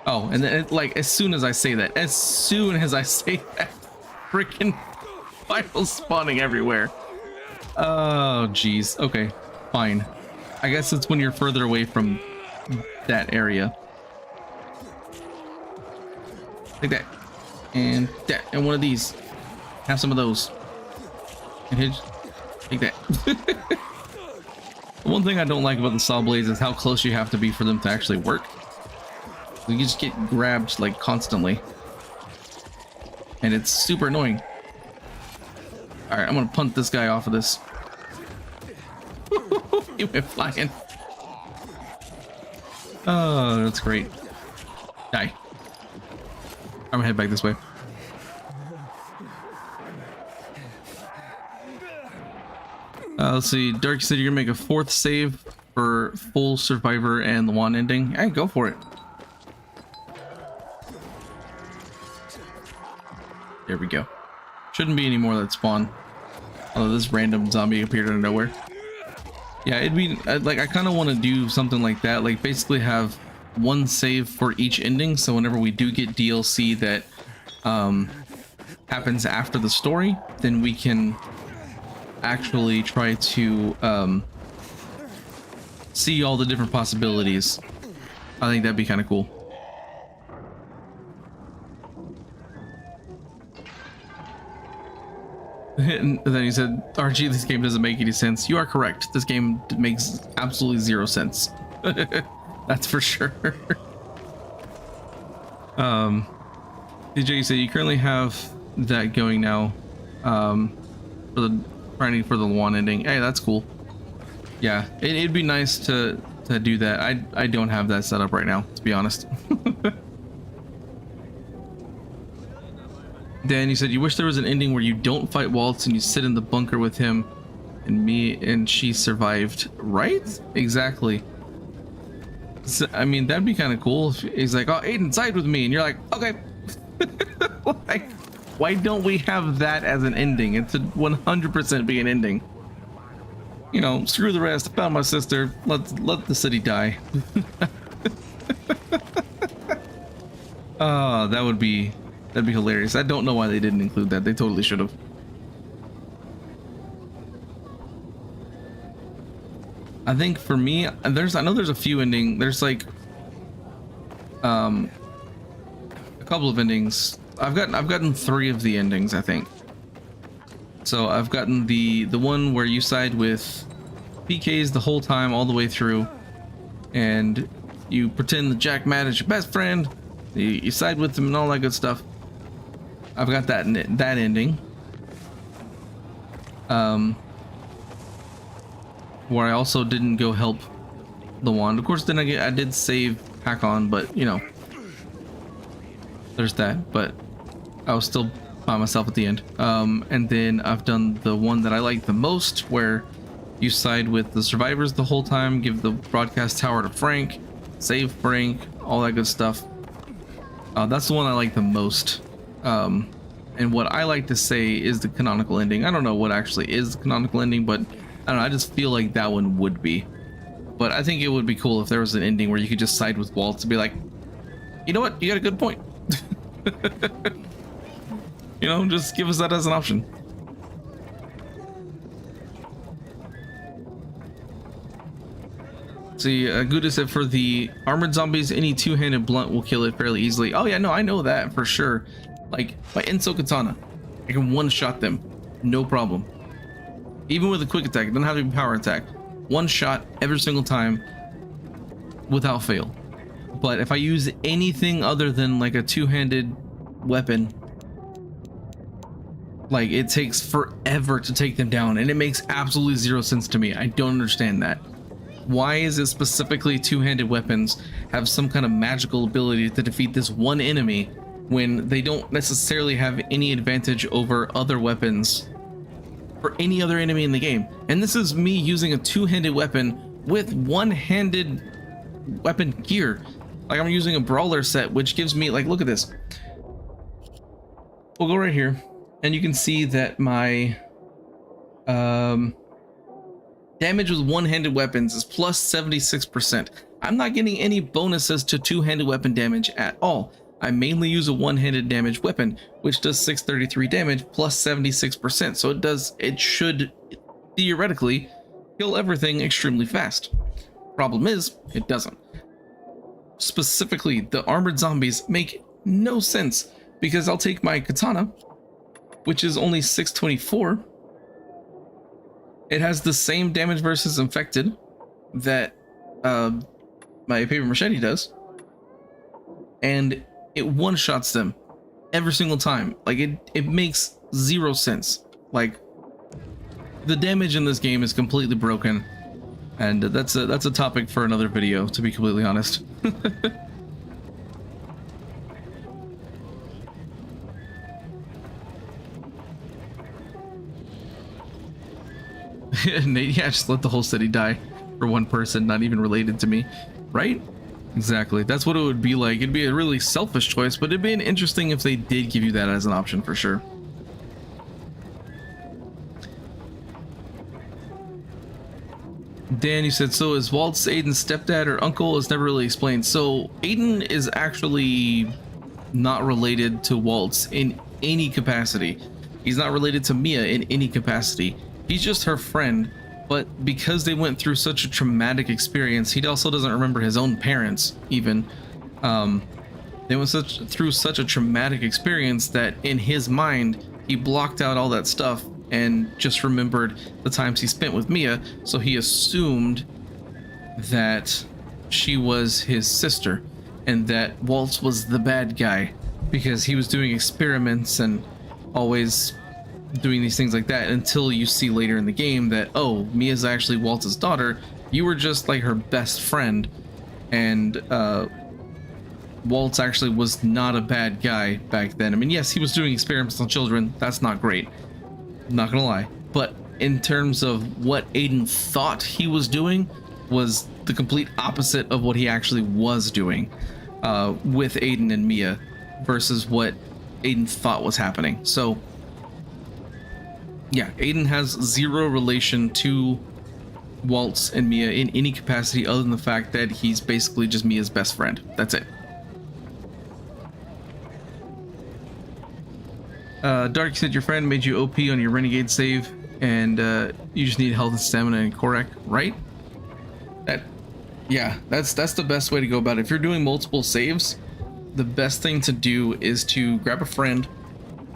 Oh, and then like as soon as I say that, freaking virals spawning everywhere. Oh, geez. Okay, fine. I guess it's when you're further away from that area. Like that. And that. And one of these. Have some of those. And hit. Take that. One thing I don't like about the saw blades is how close you have to be for them to actually work. You just get grabbed like constantly. And it's super annoying. Alright, I'm gonna punt this guy off of this. He went flying. Oh, that's great. Die. I'm gonna head back this way. Let's see. Dark said you're gonna make a 4th save for full survivor and the wand ending. Hey, go for it. There we go. Shouldn't be any more that spawn. Although this random zombie appeared out of nowhere. Yeah, it'd be like I kind of want to do something like that. Like basically have 1 save for each ending. So whenever we do get DLC that happens after the story, then we can actually try to see all the different possibilities. I think that'd be kind of cool. And then he said, RG, this game doesn't make any sense. You are correct. This game makes absolutely 0 sense. That's for sure. DJ said you currently have that going now for the grinding for the one ending. Hey, that's cool. Yeah, it'd be nice to do that. I don't have that set up right now, to be honest. Dan, you said you wish there was an ending where you don't fight Waltz and you sit in the bunker with him and me and she survived, right? Exactly. So, I mean, that'd be kind of cool if he's like, oh, Aiden, side with me, and you're like, okay. Like, why don't we have that as an ending? It's a 100% be an ending. You know, screw the rest. I found my sister. Let the city die. Oh, that'd be hilarious. I don't know why they didn't include that. They totally should have. I think for me, I know there's a few ending. There's like a couple of endings. I've gotten 3 of the endings, I think. So I've gotten the one where you side with PKs the whole time, all the way through, and you pretend that Jack Matt is your best friend. You side with him and all that good stuff. I've got that ending. Where I also didn't go help the wand. Of course, then I did save Hakon, but you know, there's that. But I was still by myself at the end. And then I've done the one that I like the most, where you side with the survivors the whole time, give the broadcast tower to Frank, save Frank, all that good stuff. That's the one I like the most. And what I like to say is the canonical ending. I don't know what actually is the canonical ending, but I don't know, I just feel like that one would be. But I think it would be cool if there was an ending where you could just side with Walt to be like, you know what, you got a good point. You know, just give us that as an option. See, Gouda said for the armored zombies, any two-handed blunt will kill it fairly easily. Oh yeah, no, I know that for sure. Like, my Enso Katana, I can one-shot them, no problem. Even with a quick attack, it doesn't have to be power attack. One shot every single time, without fail. But if I use anything other than like a two-handed weapon, like, it takes forever to take them down, and it makes absolutely zero sense to me. I don't understand that. Why is it specifically two-handed weapons have some kind of magical ability to defeat this one enemy when they don't necessarily have any advantage over other weapons for any other enemy in the game? And this is me using a two-handed weapon with one-handed weapon gear. Like, I'm using a brawler set, which gives me, like, look at this. We'll go right here, and you can see that my damage with one-handed weapons is plus 76%. I'm not getting any bonuses to two-handed weapon damage at all. I mainly use a one-handed damage weapon, which does 633 damage plus 76%. So it should theoretically kill everything extremely fast. Problem is, it doesn't. Specifically, the armored zombies make no sense, because I'll take my katana, which is only 624. It has the same damage versus infected that my paper machete does, and it one-shots them every single time. Like, it makes zero sense. Like, the damage in this game is completely broken, and that's a topic for another video, to be completely honest. Nate, yeah, just let the whole city die for one person, not even related to me, right? Exactly. That's what it would be like. It'd be a really selfish choice, but it'd be interesting if they did give you that as an option for sure. Dan, you said, so is Walt's Aiden's stepdad or uncle? Is never really explained. So Aiden is actually not related to Waltz in any capacity. He's not related to Mia in any capacity. He's just her friend, but because they went through such a traumatic experience, he also doesn't remember his own parents even. They went through such a traumatic experience that in his mind, he blocked out all that stuff and just remembered the times he spent with Mia, so he assumed that she was his sister and that Waltz was the bad guy because he was doing experiments and always doing these things like that, until you see later in the game that, oh, Mia's actually Waltz's daughter. You were just like her best friend, and Waltz actually was not a bad guy back then. I mean, yes, he was doing experiments on children. That's not great, not gonna lie. But in terms of what Aiden thought he was doing, was the complete opposite of what he actually was doing with Aiden and Mia versus what Aiden thought was happening. So yeah, Aiden has zero relation to Waltz and Mia in any capacity other than the fact that he's basically just Mia's best friend. That's it. Dark said your friend made you OP on your renegade save, and you just need health and stamina and Korak, right? Yeah, that's the best way to go about it. If you're doing multiple saves, the best thing to do is to grab a friend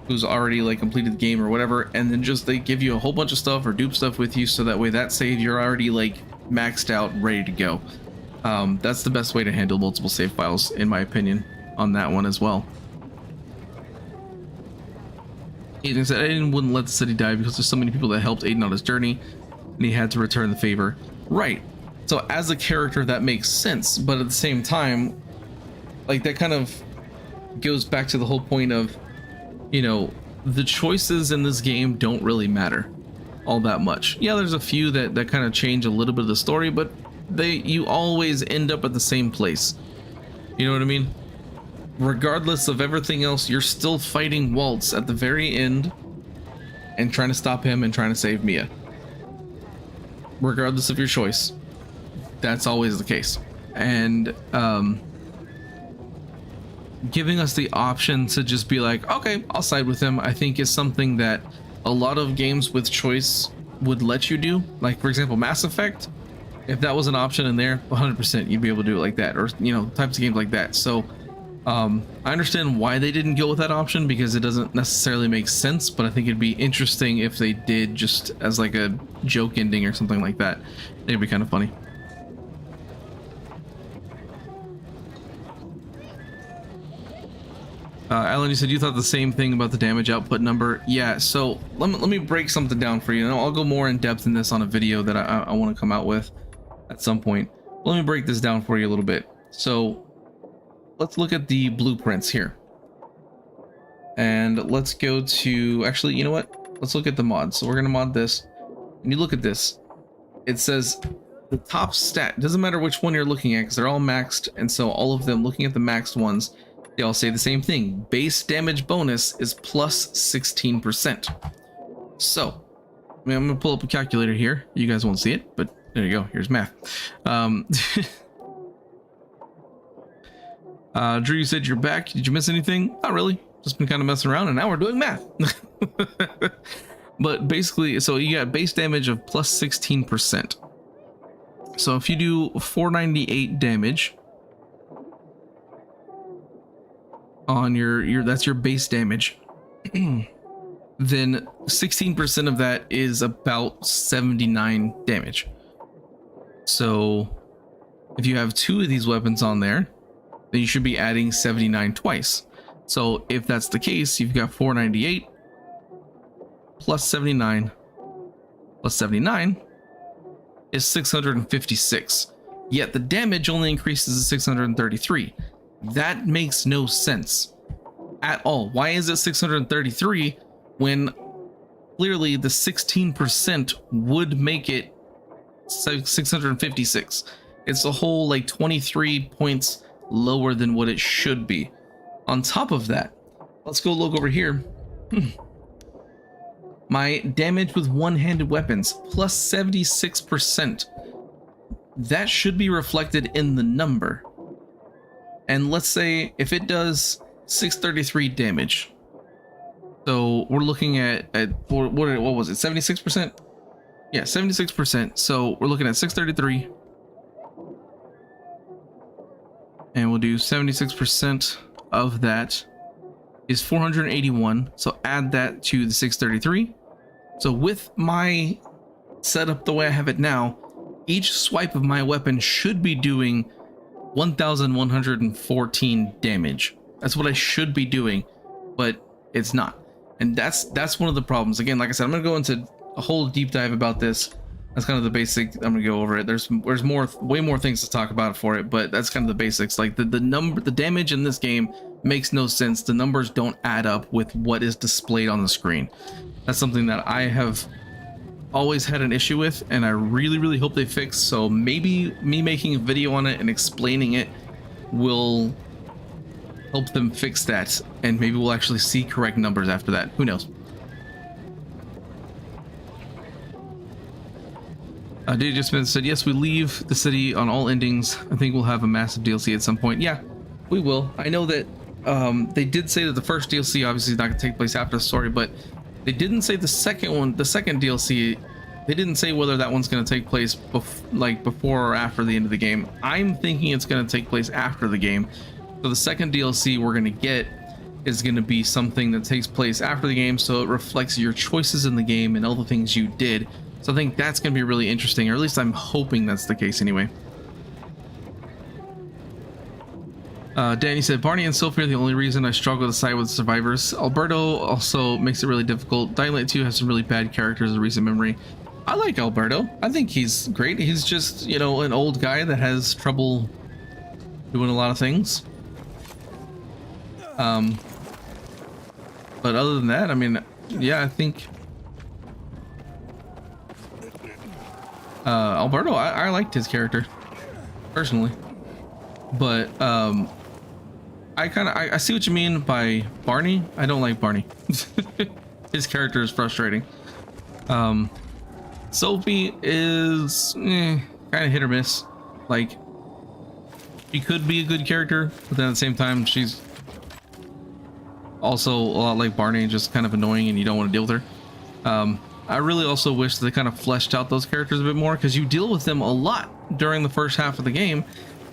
who's already like completed the game or whatever, and then just they give you a whole bunch of stuff or dupe stuff with you, so that way that save you're already like maxed out, ready to go. That's the best way to handle multiple save files, in my opinion, on that one as well. Aiden said Aiden wouldn't let the city die because there's so many people that helped Aiden on his journey, and he had to return the favor. Right. So as a character, that makes sense, but at the same time, like that kind of goes back to the whole point of, you know, the choices in this game don't really matter all that much. Yeah, there's a few that kind of change a little bit of the story, but you always end up at the same place. You know what I mean? Regardless of everything else, you're still fighting Waltz at the very end and trying to stop him and trying to save Mia. Regardless of your choice, that's always the case. And giving us the option to just be like, okay, I'll side with him, I think is something that a lot of games with choice would let you do. Like, for example, Mass Effect, if that was an option in there, 100% you'd be able to do it like that, or, you know, types of games like that. So I understand why they didn't go with that option, because it doesn't necessarily make sense, but I think it'd be interesting if they did, just as like a joke ending or something like that. It'd be kind of funny. Alan, you said you thought the same thing about the damage output number. Yeah, so let me break something down for you, and I'll go more in depth in this on a video that I want to come out with at some point. Let me break this down for you a little bit. So let's look at the blueprints here, and let's go to, actually, you know what, let's look at the mods. So we're gonna mod this, and you look at this, it says the top stat, doesn't matter which one you're looking at because they're all maxed, and so all of them, looking at the maxed ones, they all say the same thing. Base damage bonus is plus 16%. So I mean, I'm gonna pull up a calculator here. You guys won't see it, but there you go, here's math. Drew, you said you're back. Did you miss anything? Not really. Just been kind of messing around, and now we're doing math. But basically, so you got base damage of plus 16%. So if you do 498 damage on your that's your base damage, then 16% of that is about 79 damage. So if you have 2 of these weapons on there, then you should be adding 79 twice. So if that's the case, you've got 498 plus 79 plus 79 is 656. Yet the damage only increases to 633. That makes no sense at all. Why is it 633 when clearly the 16% would make it 656? It's a whole like 23 points lower than what it should be. On top of that, let's go look over here. My damage with one-handed weapons plus 76%. That should be reflected in the number. And let's say if it does 633 damage, so we're looking at what was it, 76%? Yeah, 76%. So we're looking at 633, and we'll do 76% of that is 481. So add that to the 633. So with my setup the way I have it now, each swipe of my weapon should be doing 1,114 damage. That's what I should be doing, but it's not. And that's one of the problems. Again, like I said, I'm gonna go into a whole deep dive about this. That's kind of the basic. I'm gonna go over it. There's way more things to talk about for it, but that's kind of the basics. Like the damage in this game makes no sense. The numbers don't add up with what is displayed on the screen. That's something that I have always had an issue with, and I really hope they fix. So maybe me making a video on it and explaining it will help them fix that, and maybe we'll actually see correct numbers after that. Who knows? DJ Smith said, yes, we leave the city on all endings. I think we'll have a massive DLC at some point. Yeah, we will. I know that they did say that the first DLC obviously is not going to take place after the story, but they didn't say the second one, the second DLC they didn't say whether that one's going to take place like before or after the end of the game. I'm thinking it's going to take place after the game. So the second DLC we're going to get is going to be something that takes place after the game, so it reflects your choices in the game and all the things you did. So I think that's going to be really interesting, or at least I'm hoping that's the case anyway. Danny said, Barney and Sophie are the only reason I struggle to side with survivors. Alberto also makes it really difficult. Dying Light 2 has some really bad characters in recent memory. I like Alberto. I think he's great. He's just, you know, an old guy that has trouble doing a lot of things. But other than that, I mean, yeah, I think Alberto, I liked his character personally, but I see what you mean by Barney. I don't like Barney. His character is frustrating. Sophie is kind of hit or miss. Like, she could be a good character, but then at the same time, she's also a lot like Barney, just kind of annoying, and you don't want to deal with her. I really also wish they kind of fleshed out those characters a bit more, because you deal with them a lot during the first half of the game,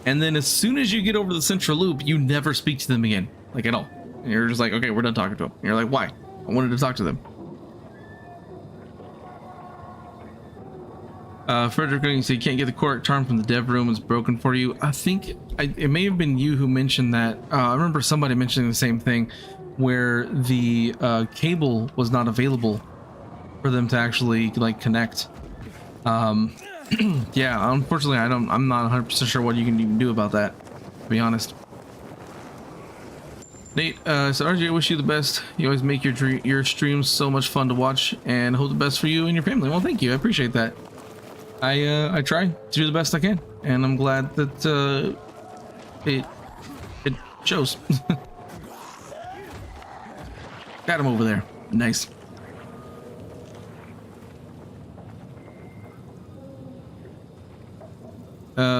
and then as soon as you get over the central loop, you never speak to them again, like at all. And you're just like, okay, we're done talking to them. And you're like, why? I wanted to talk to them. Frederick, you say you can't get the quirk charm from the dev room, it's broken for you. I think it may have been you who mentioned that. I remember somebody mentioning the same thing, where the cable was not available for them to actually like connect. Yeah, unfortunately, I'm not 100% sure what you can even do about that, to be honest. Nate, so RJ, I wish you the best. You always make your streams so much fun to watch, and hope the best for you and your family. Well, thank you, I appreciate that. I try to do the best I can, and I'm glad that it shows. Got him over there. Nice.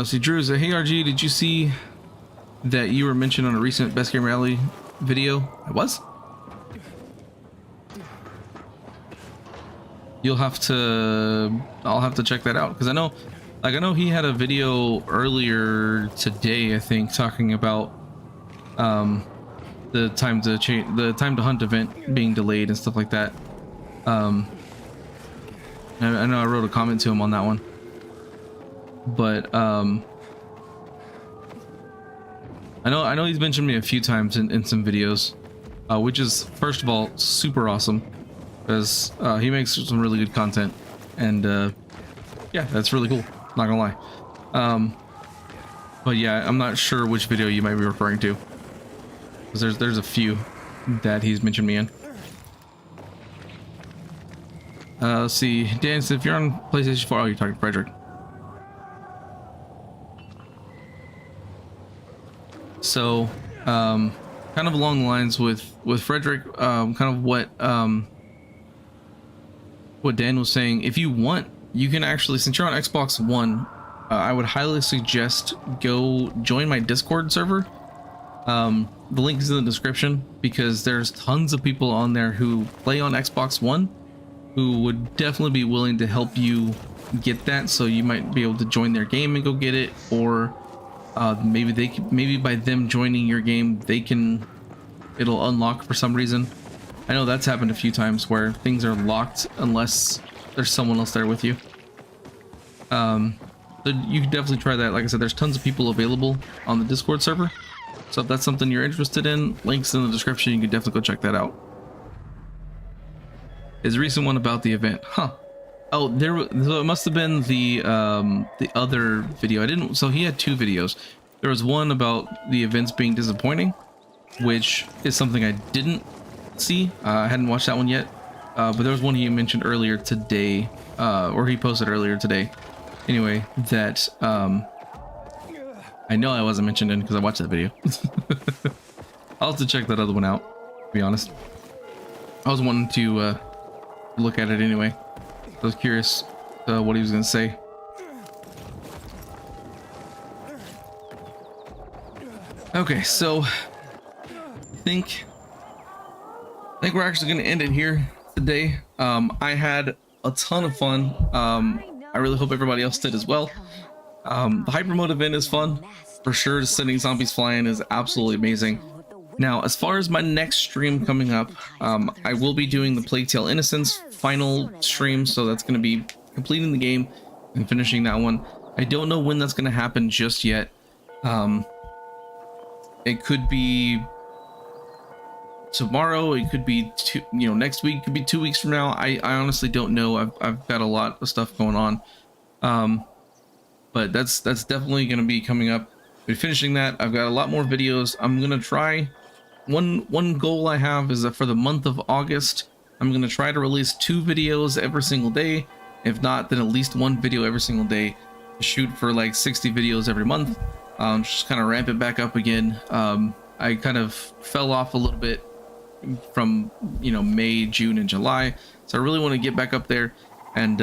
See, Drew said, hey RG, did you see that you were mentioned on a recent Best Game Rally video? I was? I'll have to check that out, because I know he had a video earlier today, I think, talking about the time to hunt event being delayed and stuff like that. I know I wrote a comment to him on that one, but I know he's mentioned me a few times in some videos, which is, first of all, super awesome, because he makes some really good content, and yeah, that's really cool, not gonna lie. But yeah, I'm not sure which video you might be referring to, because there's a few that he's mentioned me in. Let's see, Dan, if you're on PlayStation 4, oh, you're talking to Frederick. So, kind of along the lines with Frederick, kind of what Dan was saying. If you want, you can actually, since you're on Xbox One, I would highly suggest go join my Discord server. The link is in the description, because there's tons of people on there who play on Xbox One who would definitely be willing to help you get that. So you might be able to join their game and go get it, or maybe by them joining your game, it'll unlock for some reason. I know that's happened a few times where things are locked unless there's someone else there with you. So you can definitely try that. Like I said, there's tons of people available on the Discord server. So if that's something you're interested in, links in the description, you can definitely go check that out. His recent one about the event, huh? Oh, so it must have been the other video. So he had two videos. There was one about the events being disappointing, which is something I didn't see. I hadn't watched that one yet. But there was one he mentioned earlier today, or he posted earlier today. Anyway, that I know I wasn't mentioned in, because I watched that video. I'll have to check that other one out, to be honest. I was wanting to look at it anyway. I was curious what he was going to say. Okay, so I think we're actually going to end it here today. I had a ton of fun. I really hope everybody else did as well. The hyper mode event is fun for sure. Sending zombies flying is absolutely amazing. Now, as far as my next stream coming up, I will be doing the Plague Tale Innocence final stream, so that's going to be completing the game and finishing that one. I don't know when that's going to happen just yet. It could be tomorrow, it could be next week, it could be 2 weeks from now. I honestly don't know. I've got a lot of stuff going on, but that's definitely going to be coming up. But finishing that, I've got a lot more videos. I'm going to try one goal I have is that for the month of August, I'm going to try to release 2 videos every single day. If not, then at least 1 video every single day. Shoot for like 60 videos every month. Just kind of ramp it back up again. I kind of fell off a little bit from May, June, and July, so I really want to get back up there and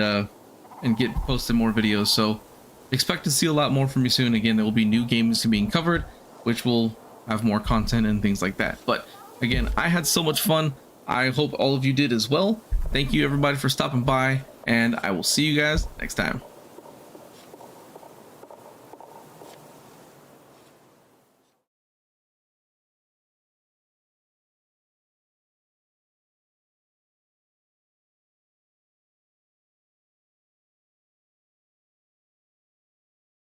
get posting more videos. So expect to see a lot more from me soon. Again, there will be new games being covered, which will have more content and things like that. But again, I had so much fun. I hope all of you did as well. Thank you everybody for stopping by, and I will see you guys next time.